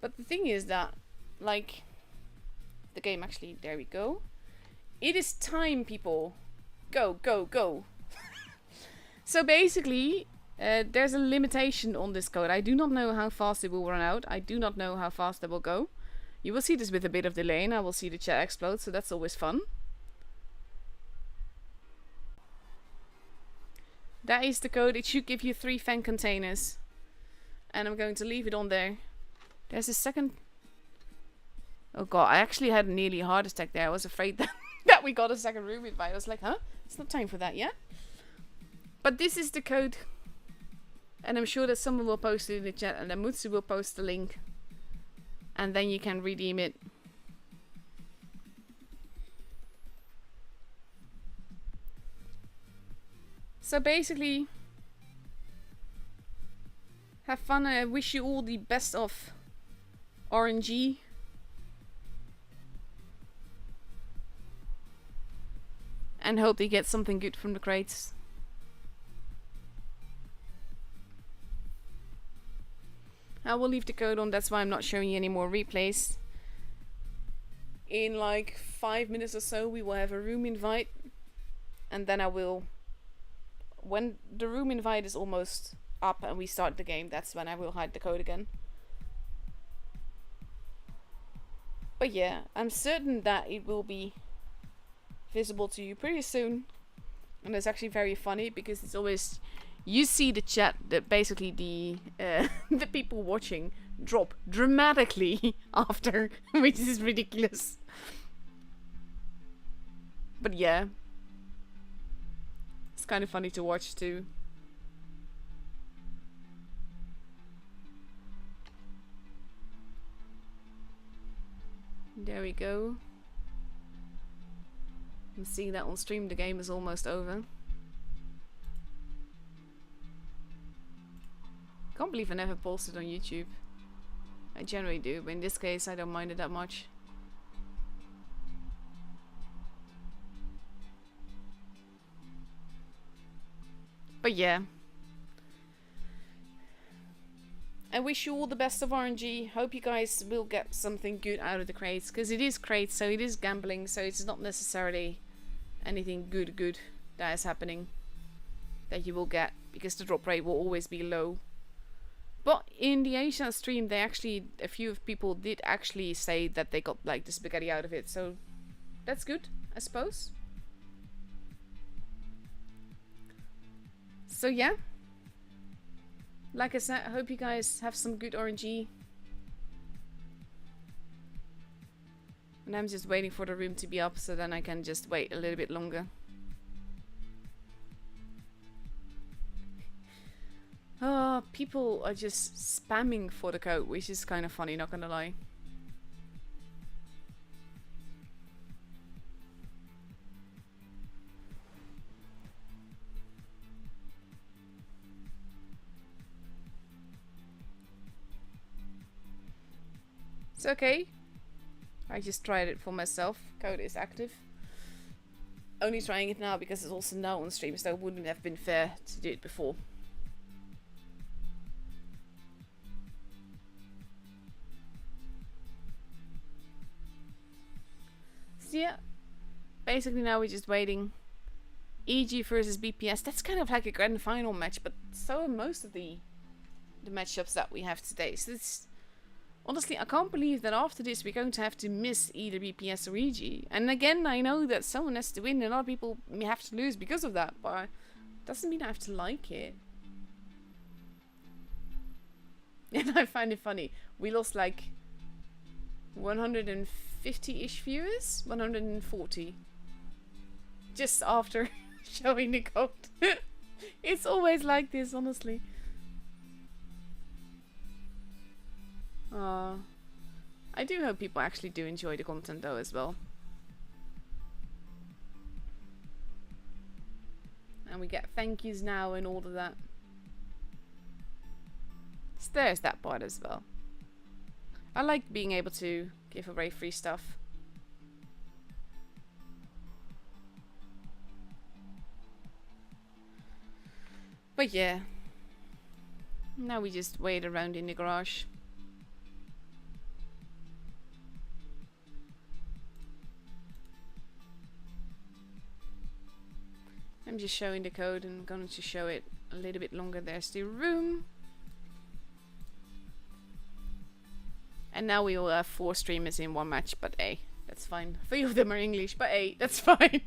A: But the thing is that, like, the game actually, there we go. It is time, people. Go, go, go. So basically, there's a limitation on this code. I do not know how fast it will run out. I do not know how fast it will go. You will see this with a bit of delay, and I will see the chat explode, so that's always fun. That is the code. It should give you 3 fan containers. And I'm going to leave it on there. There's a second... Oh god, I actually had nearly a heart attack there. I was afraid that, that we got a second room invite. I was like, huh? It's not time for that yet. But this is the code. And I'm sure that someone will post it in the chat, and then Mutsu will post the link. And then you can redeem it. So basically, have fun. I wish you all the best of RNG. And hope you get something good from the crates. I will leave the code on, that's why I'm not showing you any more replays. In like 5 minutes or so we will have a room invite. And then I will... When the room invite is almost up and we start the game, that's when I will hide the code again. But yeah, I'm certain that it will be visible to you pretty soon. And it's actually very funny because it's always... You see the chat, that basically the the people watching drop dramatically after, which is ridiculous. But yeah, it's kind of funny to watch too. There we go. I'm seeing that on stream. The game is almost over. Can't believe I never posted on YouTube. I generally do, but in this case I don't mind it that much. But yeah. I wish you all the best of RNG. Hope you guys will get something good out of the crates. Because it is crates, so it is gambling, so it's not necessarily anything good that is happening that you will get. Because the drop rate will always be low. But in the Asian stream, they actually, a few people did actually say that they got like the spaghetti out of it. So that's good, I suppose. So yeah. Like I said, I hope you guys have some good RNG. And I'm just waiting for the room to be up so then I can just wait a little bit longer. Oh, people are just spamming for the code, which is kind of funny, not gonna lie. It's okay. I just tried it for myself. Code is active. Only trying it now because it's also now on stream, so it wouldn't have been fair to do it before. So yeah, basically now we're just waiting. EG versus BPS. That's kind of like a grand final match, but so are most of the matchups that we have today. So it's honestly, I can't believe that after this we're going to have to miss either BPS or EG. And again, I know that someone has to win, and a lot of people may have to lose because of that, but it doesn't mean I have to like it. And I find it funny. We lost like 150-ish viewers? 140. Just after showing the code. It's always like this, honestly. I do hope people actually do enjoy the content though as well. And we get thank yous now and all of that. So there's that part as well. I like being able to give away free stuff. But yeah. Now we just wait around in the garage. I'm just showing the code and I'm going to show it a little bit longer. There's the room. And now we will have 4 streamers in one match, but hey, that's fine. 3 of them are English, but hey, that's fine.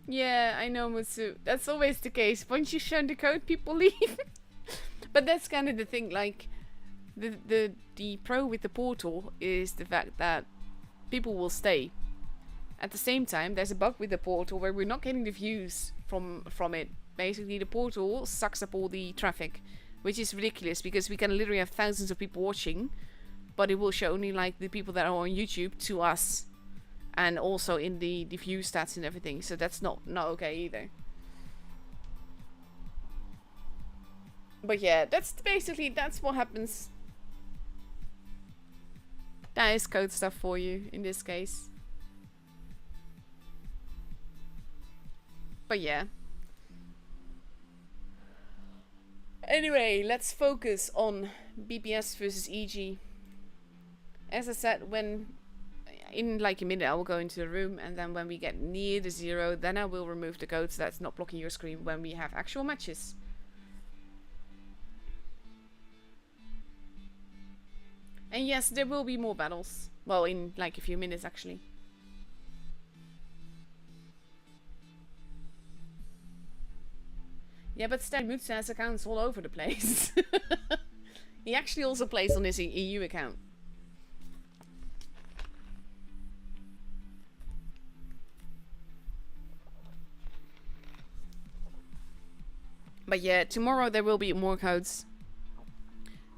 A: Yeah, I know, Mutsu. That's always the case. Once you show the code, people leave. But that's kind of the thing, like, the pro with the portal is the fact that people will stay. At the same time, there's a bug with the portal where we're not getting the views from it. Basically, the portal sucks up all the traffic, which is ridiculous because we can literally have thousands of people watching, but it will show only like the people that are on YouTube to us, and also in the view stats and everything. So that's not okay either. But yeah, that's what happens. That is code stuff for you in this case. But yeah. Anyway, let's focus on BPS versus EG. As I said, in like a minute I will go into the room, and then when we get near the 0, then I will remove the code so that's not blocking your screen when we have actual matches. And yes, there will be more battles. Well, in like a few minutes actually. Yeah, but Mutsu has accounts all over the place. He actually also plays on his EU account. But yeah, tomorrow there will be more codes.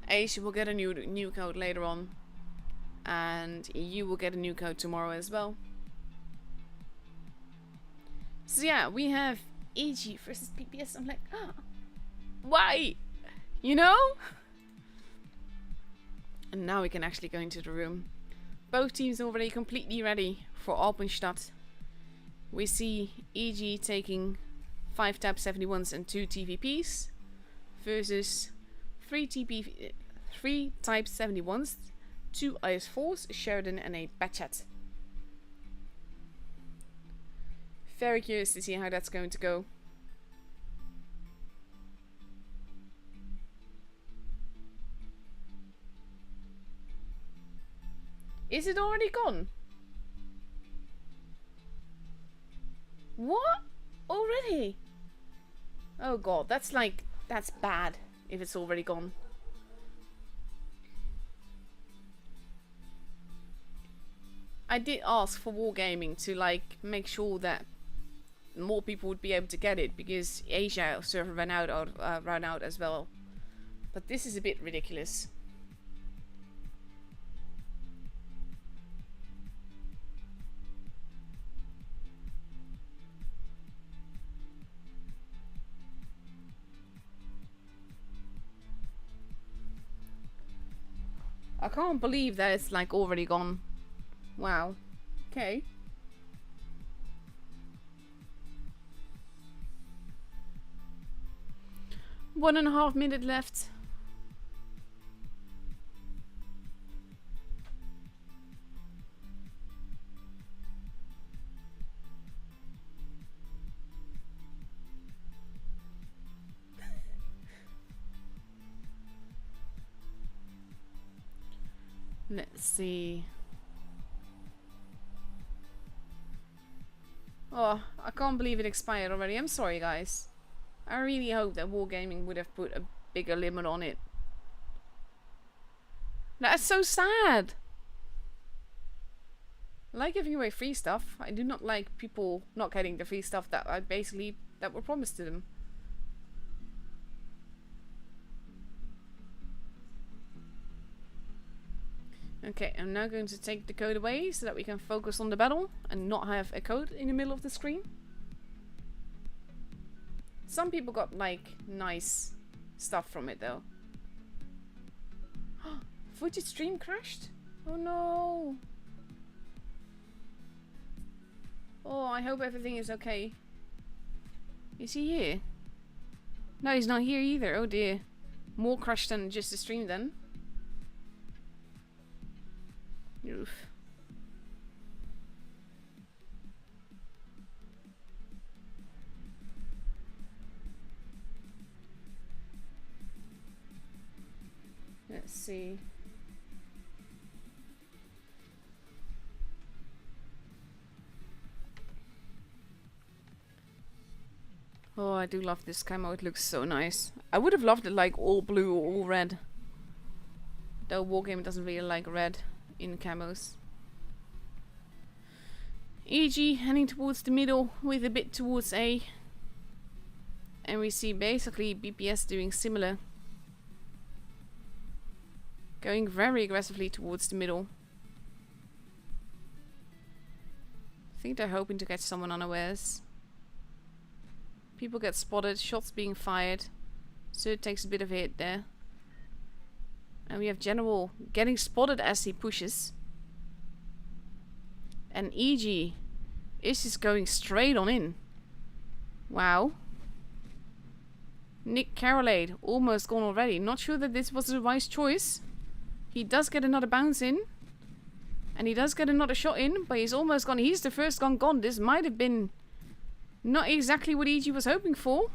A: Asia will get a new code later on. And EU will get a new code tomorrow as well. So yeah, we have EG versus BPS. I'm like, why? You know? And now we can actually go into the room. Both teams already completely ready for Alpenstadt. We see EG taking 5 Type 71s and 2 TVPs versus 3 Type 71s, 2 IS4s, Sheridan and a Batchat. Very curious to see how that's going to go. Is it already gone? What? Already? Oh god, that's bad if it's already gone. I did ask for Wargaming to like make sure that more people would be able to get it because Asia server ran out as well. But this is a bit ridiculous. I can't believe that it's like already gone. Wow. Okay. One and a half minute left. Let's see. Oh, I can't believe it expired already. I'm sorry, guys. I really hope that Wargaming would have put a bigger limit on it. That's so sad. I like giving away free stuff. I do not like people not getting the free stuff that were promised to them. Okay, I'm now going to take the code away so that we can focus on the battle and not have a code in the middle of the screen. Some people got like nice stuff from it though. Footage stream crashed? Oh no! Oh, I hope everything is okay. Is he here? No, he's not here either. Oh dear. More crash than just the stream then. Oof. Let's see. Oh, I do love this camo. It looks so nice. I would have loved it like all blue or all red. Though Wargame doesn't really like red in camos. EG heading towards the middle with a bit towards A. And we see basically BPS doing similar. Going very aggressively towards the middle. I think they're hoping to catch someone unawares. People get spotted, shots being fired. So it takes a bit of a hit there. And we have General getting spotted as he pushes. And EG is just going straight on in. Wow. Nick Carolade almost gone already. Not sure that this was a wise choice. He does get another bounce in. And he does get another shot in. But he's almost gone. He's the first gun gone. This might have been not exactly what EG was hoping for.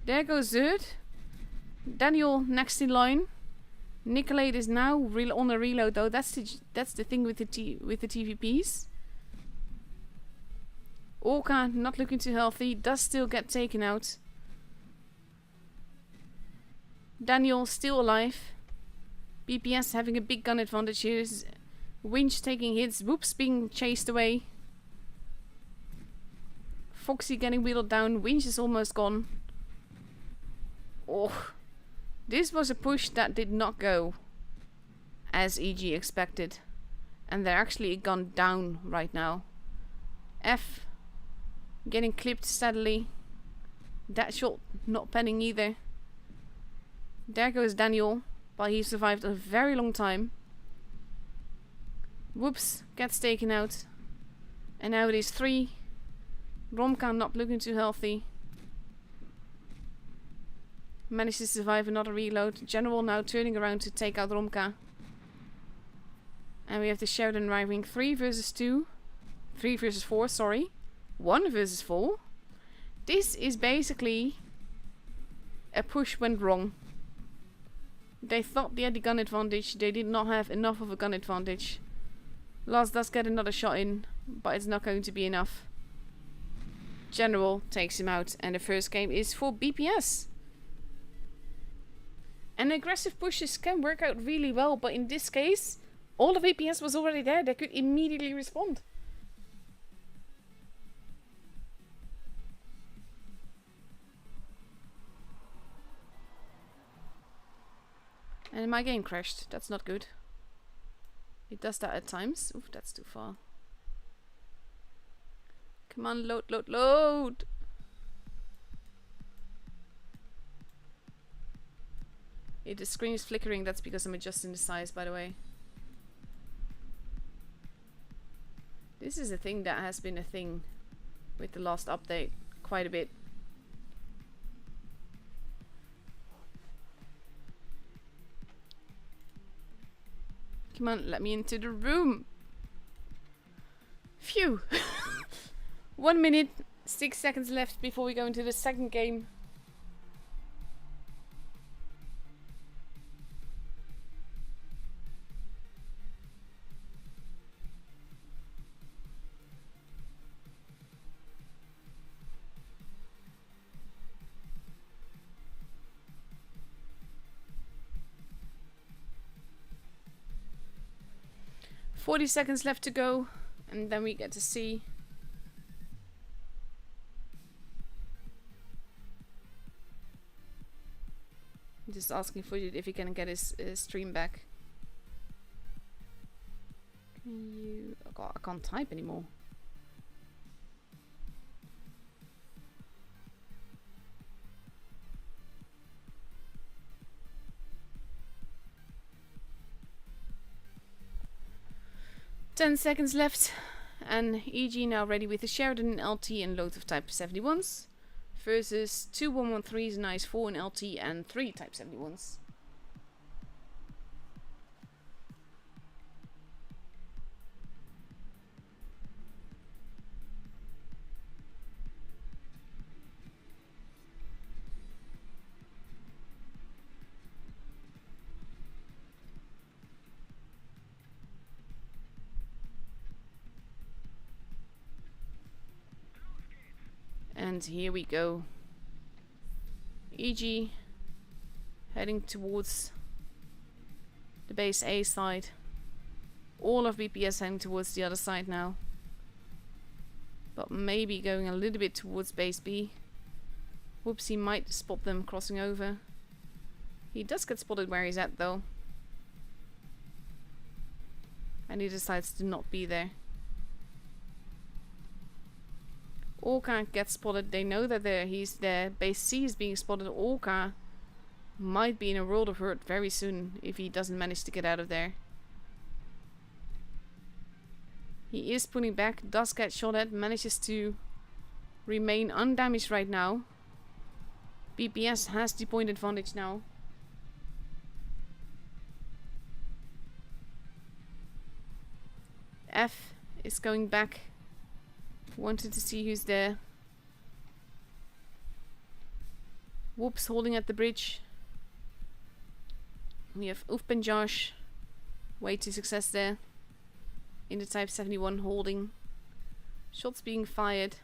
A: There goes Zerd. Daniel next in line. Nicolade is now on a reload though. That's the thing with the TVPs. Orca not looking too healthy. Does still get taken out. Daniel still alive. BPS having a big gun advantage here. Winch taking hits. Whoops being chased away. Foxy getting wheeled down. Winch is almost gone. Oh. This was a push that did not go as EG expected. And they're actually a gun down right now. F getting clipped steadily. That shot not penning either. There goes Daniel. But he survived a very long time. Whoops gets taken out. And now it is 3. Romka not looking too healthy. Managed to survive another reload. General now turning around to take out Romka. And we have the Sheridan arriving 3 versus 2. 3 versus 4, sorry. 1 versus 4. This is basically a push went wrong. They thought they had the gun advantage. They did not have enough of a gun advantage. Lars does get another shot in, but it's not going to be enough. General takes him out, and the first game is for BPS. And aggressive pushes can work out really well, but in this case, all the BPS was already there. They could immediately respond. And my game crashed. That's not good. It does that at times. Oof, that's too far. Come on, load, load, load! The screen is flickering. That's because I'm adjusting the size, by the way. This is a thing that has been a thing with the last update quite a bit. Come on, let me into the room. Phew. 1 minute, 6 seconds left before we go into the second game. "40 seconds left to go, and then we get to see." Just asking for you if he can get his stream back. Can you? Oh God, I can't type anymore. "10 seconds left, and EG now ready with the Sheridan LT and loads of Type 71s. versus 2 113s, nice 4 in LT and 3 Type 71s. And here we go. EG heading towards the base A side. All of BPS heading towards the other side now. But maybe going a little bit towards base B. Whoops, he might spot them crossing over. He does get spotted where he's at though. And he decides to not be there. Orca gets spotted. They know that he's there. Base C is being spotted. Orca might be in a world of hurt very soon if he doesn't manage to get out of there. He is pulling back, does get shot at, manages to remain undamaged right now. BPS has the point advantage now. F is going back. Wanted to see who's there. Whoops, holding at the bridge. We have Oofp and Josh. Way to success there. In the Type 71 holding. Shots being fired.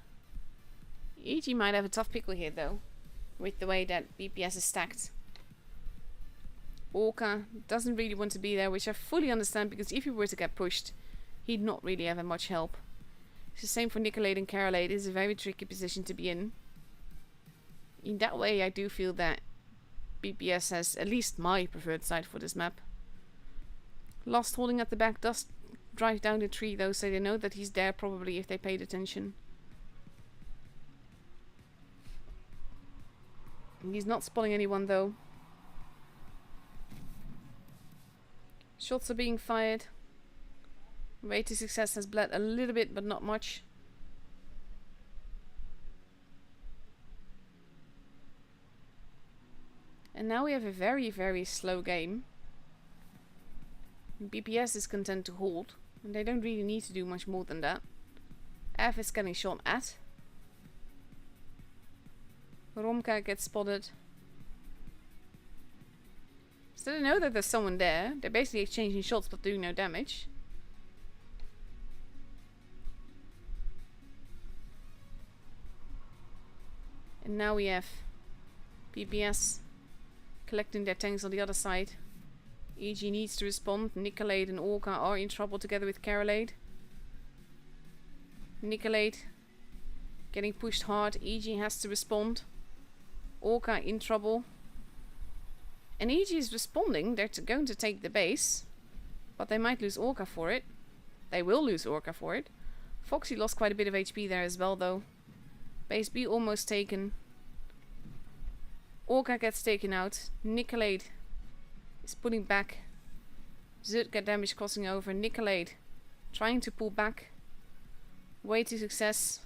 A: EG might have a tough pickle here though. With the way that BPS is stacked. Orca doesn't really want to be there, which I fully understand, because if he were to get pushed, he'd not really have much help. It's the same for Nicolade and Carolade. It's a very tricky position to be in. In that way, I do feel that BPS has at least my preferred side for this map. Lost holding at the back does drive down the tree though, so they know that he's there probably if they paid attention. He's not spotting anyone though. Shots are being fired. Way to success has bled a little bit, but not much. And now we have a very, very slow game. BPS is content to hold, and they don't really need to do much more than that. F is getting shot at. Romka gets spotted. So they know that there's someone there. They're basically exchanging shots but doing no damage. And now we have BPS collecting their tanks on the other side. EG needs to respond. Nicolade and Orca are in trouble together with Carolade. Nicolade getting pushed hard. EG has to respond. Orca in trouble. And EG is responding. They're going to take the base. But they might lose Orca for it. They will lose Orca for it. Foxy lost quite a bit of HP there as well though. Base B almost taken. Orca gets taken out. Nicolade is pulling back. Zut get damage crossing over. Nicolade trying to pull back. Way to success.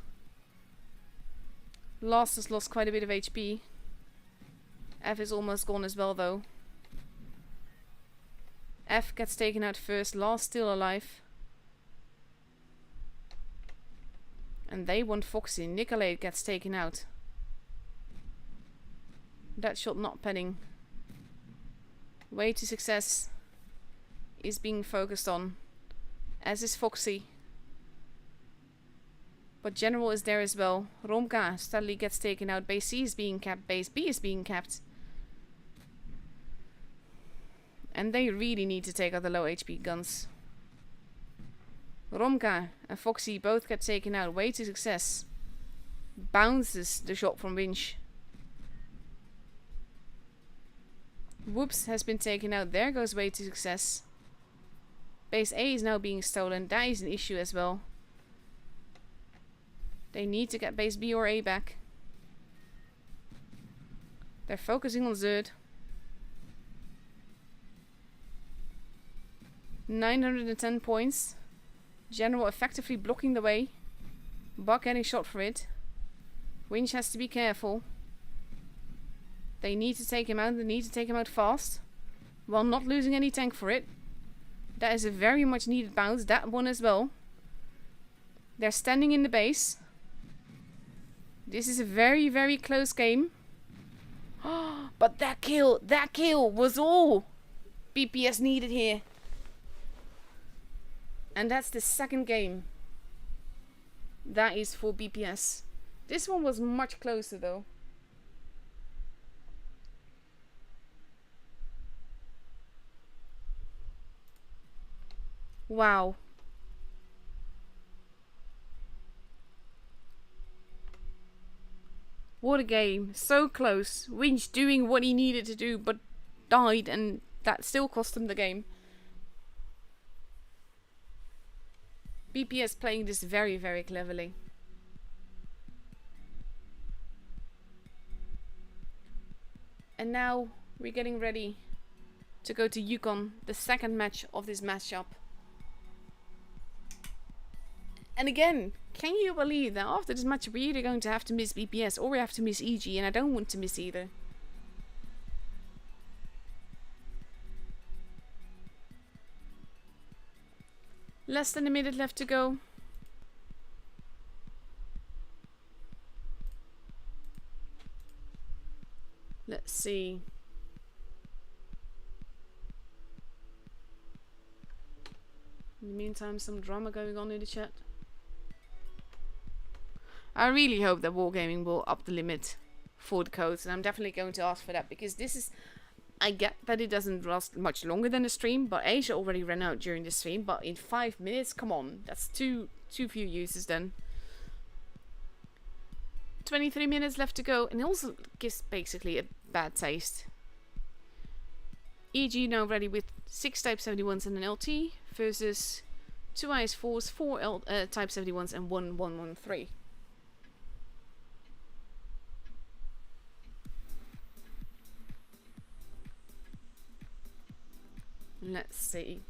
A: Last has lost quite a bit of HP. F is almost gone as well though. F gets taken out first. Last still alive. And they want Foxy. Nicolade gets taken out. That shot not penning. Way to success is being focused on. As is Foxy. But General is there as well. Romka steadily gets taken out. Base C is being capped. Base B is being capped. And they really need to take out the low HP guns. Romka and Foxy both get taken out. Way to success. Bounces the shot from Winch. Whoops has been taken out. There goes way to success. Base A is now being stolen. That is an issue as well. They need to get base B or A back. They're focusing on Zerd. 910 points. General effectively blocking the way. Buck getting shot for it. Winch has to be careful. They need to take him out. They need to take him out fast. While not losing any tank for it. That is a very much needed bounce. That one as well. They're standing in the base. This is a very, very close game. But that kill was all BPS needed here. And that's the second game. That is for BPS. This one was much closer though. Wow. What a game. So close. Winch doing what he needed to do, but died, and that still cost him the game. BPS playing this very, very cleverly. And now we're getting ready to go to Yukon, the second match of this matchup. And again, can you believe that after this match we're either going to have to miss BPS or we have to miss EG, and I don't want to miss either. Less than a minute left to go. Let's see. In the meantime, some drama going on in the chat. I really hope that Wargaming will up the limit for the codes, and I'm definitely going to ask for that, because this is... I get that it doesn't last much longer than the stream, but Asia already ran out during the stream, but in 5 minutes, come on, that's too few users then. 23 minutes left to go, and it also gives basically a bad taste. EG now ready with 6 Type 71s and an LT versus 2 IS-4s, 4 Type 71s and 1 113. Let's see.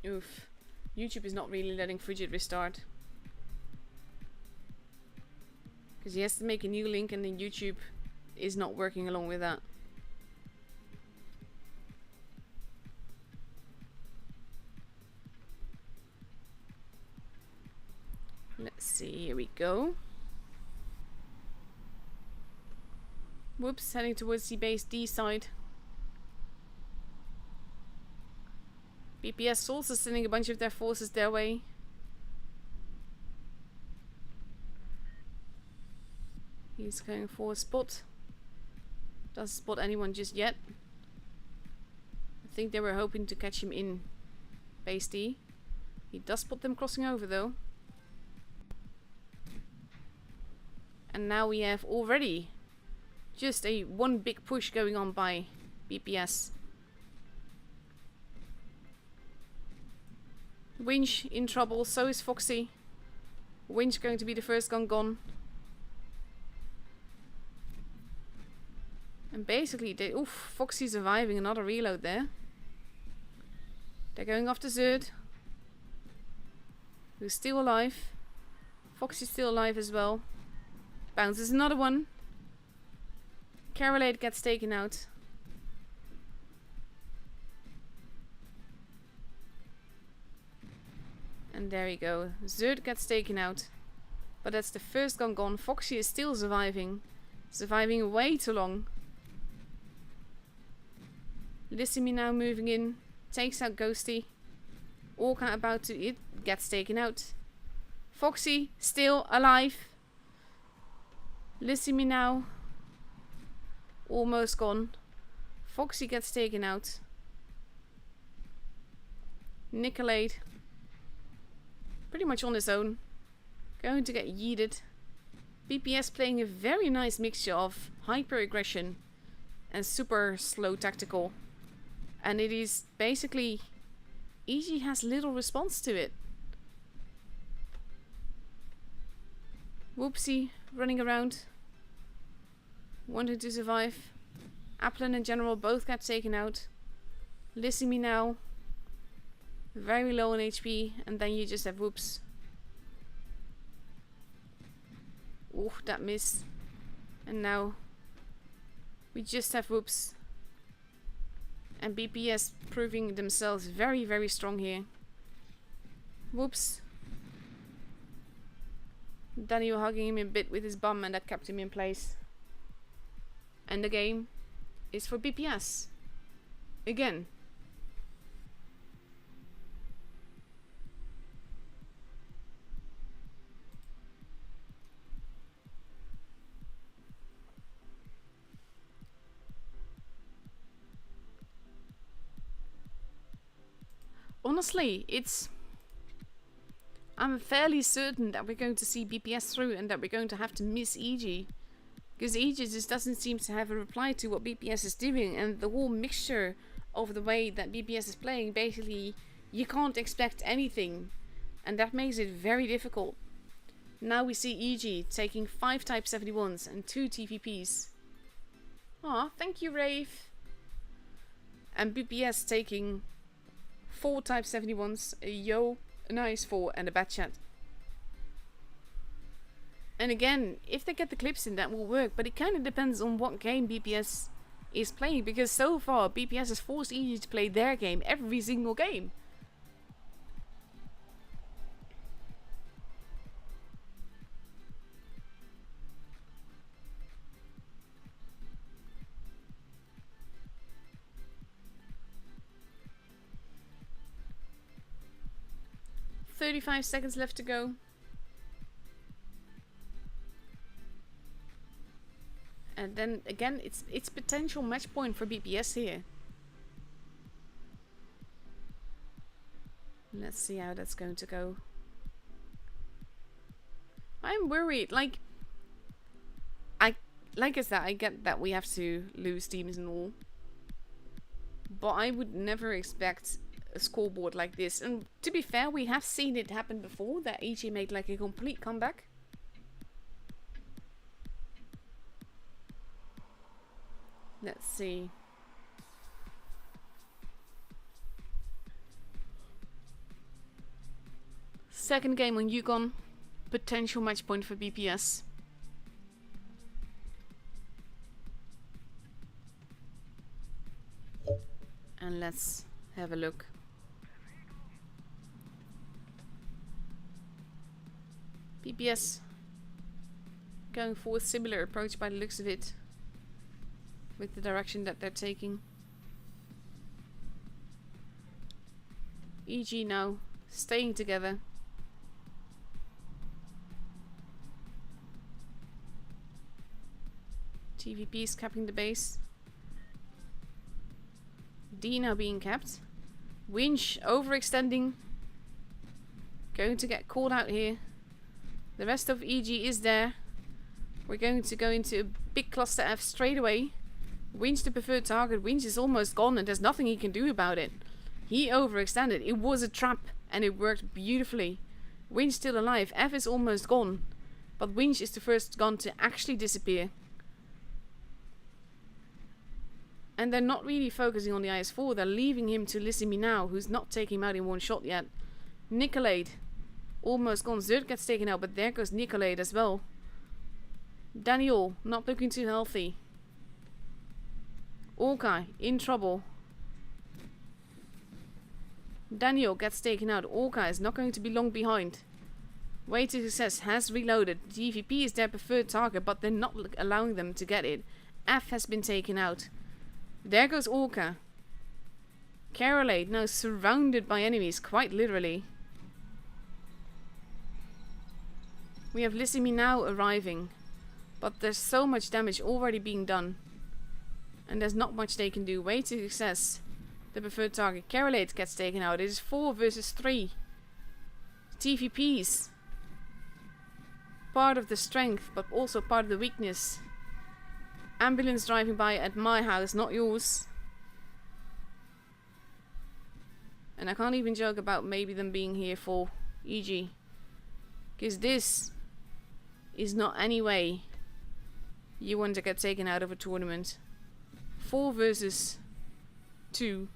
A: Oof. YouTube is not really letting Frigid restart. Because he has to make a new link, and then YouTube is not working along with that. Let's see, here we go. Whoops, heading towards the base D side. BPS also sending a bunch of their forces their way. He's going for a spot. Doesn't spot anyone just yet. I think they were hoping to catch him in base D. He does spot them crossing over though. And now we have already just one big push going on by BPS. Winch in trouble, so is Foxy. Winch going to be the first gun gone. And basically, Foxy surviving, another reload there. They're going after Zerd, who's still alive. Foxy's still alive as well. Bounces another one. Carolade gets taken out. And there you go. Zerd gets taken out. But that's the first gun gone. Foxy is still surviving. Surviving way too long. Lissimi now moving in. Takes out Ghosty. Orca about to... It gets taken out. Foxy still alive. Lissimi now. Almost gone. Foxy gets taken out. Nicolade. Pretty much on his own. Going to get yeeted. BPS playing a very nice mixture of hyper aggression and super slow tactical. And it is basically... EG has little response to it. Whoopsie running around. Wanting to survive. Applin and General both got taken out. Lissimi now. Very low on HP. And then you just have Whoops. Oh, that missed. And now we just have Whoops and BPS proving themselves very, very strong here. Whoops. Daniel hugging him a bit with his bum, and that kept him in place. And the game is for BPS. Again. Honestly, I'm fairly certain that we're going to see BPS through and that we're going to have to miss EG. Because EG just doesn't seem to have a reply to what BPS is doing, and the whole mixture of the way that BPS is playing, basically, you can't expect anything. And that makes it very difficult. Now we see EG taking 5 Type 71s and 2 TVPs. Aw, thank you, Rave. And BPS taking 4 Type 71s, a Yo, a nice 4, and a bad chat. And again, if they get the clips in, that will work, but it kind of depends on what game BPS is playing, because so far BPS has forced EG to play their game every single game. "35 seconds left to go. And then again, it's potential match point for BPS here. Let's see how that's going to go. I'm worried. Like I said, I get that we have to lose teams and all, but I would never expect a scoreboard like this. And to be fair, we have seen it happen before, that EG made like a complete comeback. Let's see. Second game on Yukon. Potential match point for BPS. And let's have a look. BPS going for a similar approach by the looks of it, with the direction that they're taking. EG now staying together. TVP is capping the base. D now being capped. Winch overextending. Going to get called out here. The rest of EG is there. We're going to go into a big cluster F straight away. Winch the preferred target. Winch is almost gone and there's nothing he can do about it. He overextended. It was a trap and it worked beautifully. Winch still alive. F is almost gone. But Winch is the first gun to actually disappear. And they're not really focusing on the IS-4. They're leaving him to Listen Me Now, who's not taking him out in one shot yet. Nicolade. Almost gone. Zerd gets taken out, but there goes Nicolade as well. Daniel, not looking too healthy. Orca, in trouble. Daniel gets taken out. Orca is not going to be long behind. Way to Success has reloaded. DVP is their preferred target, but they're not allowing them to get it. F has been taken out. There goes Orca. Carolade now surrounded by enemies, quite literally. We have Listen Me Now arriving, but there's so much damage already being done. And there's not much they can do. Way to Success, the preferred target. Carolade gets taken out. It is 4 versus 3. TVPs. Part of the strength, but also part of the weakness. Ambulance driving by at my house, not yours. And I can't even joke about maybe them being here for EG. Because this is not any way you want to get taken out of a tournament. 4 versus 2.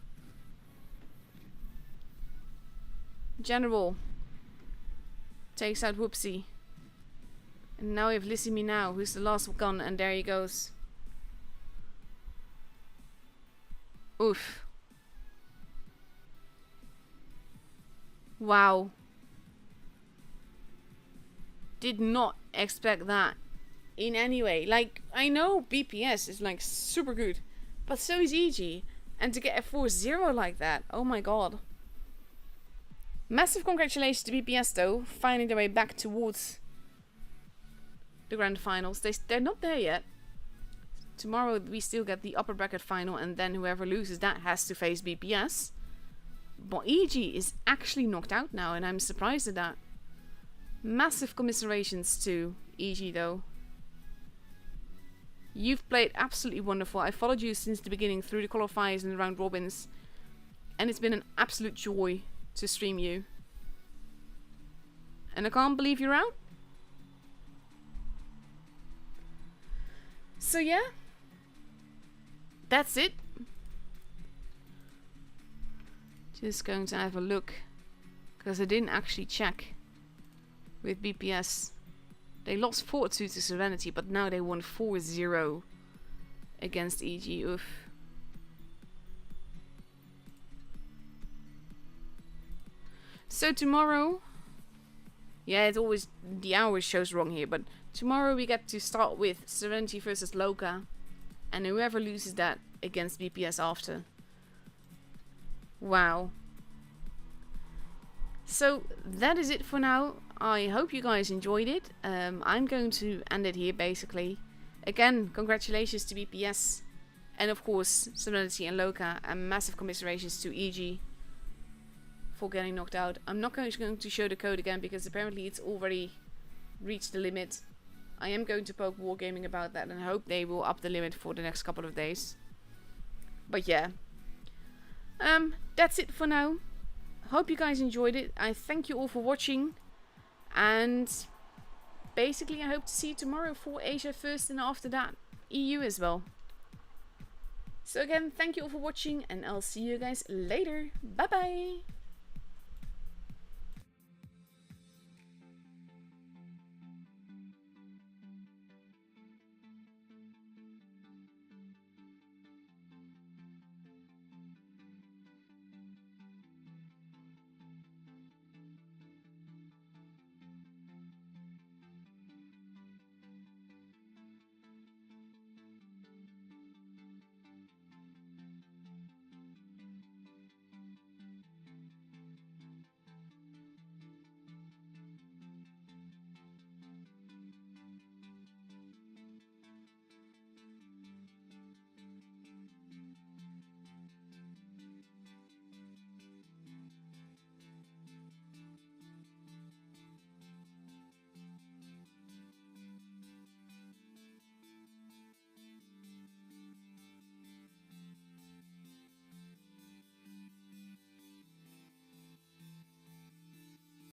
A: General takes out Whoopsie. And now we have Listen Me Now, who's the last one, and there he goes. Oof. Wow. Did not expect that in any way. Like, I know BPS is like super good, but so is EG. And to get a 4-0 like that, oh my god. Massive congratulations to BPS though, finding their way back towards the grand finals. They're not there yet. Tomorrow we still get the upper bracket final, and then whoever loses that has to face BPS. But EG is actually knocked out now, and I'm surprised at that. Massive commiserations to EG though. You've played absolutely wonderful. I followed you since the beginning through the qualifiers and the round robins, and it's been an absolute joy to stream you. And I can't believe you're out. So yeah, that's it. Just going to have a look, because I didn't actually check with BPS. They lost 4-2 to Serenity, but now they won 4-0 against EG. Oof. So tomorrow, yeah, it's always the hour shows wrong here, but tomorrow we get to start with Serenity versus Loka, and whoever loses that against BPS after. Wow. So that is it for now. I hope you guys enjoyed it. I'm going to end it here basically. Again, congratulations to BPS, and of course Serenity and Loka, and massive commiserations to EG for getting knocked out. I'm not going to show the code again because apparently it's already reached the limit. I am going to poke Wargaming about that, and I hope they will up the limit for the next couple of days. But yeah, that's it for now. Hope you guys enjoyed it. I thank you all for watching, and basically I hope to see you tomorrow for Asia first, and after that EU as well. So again, thank you all for watching, and I'll see you guys later. Bye bye.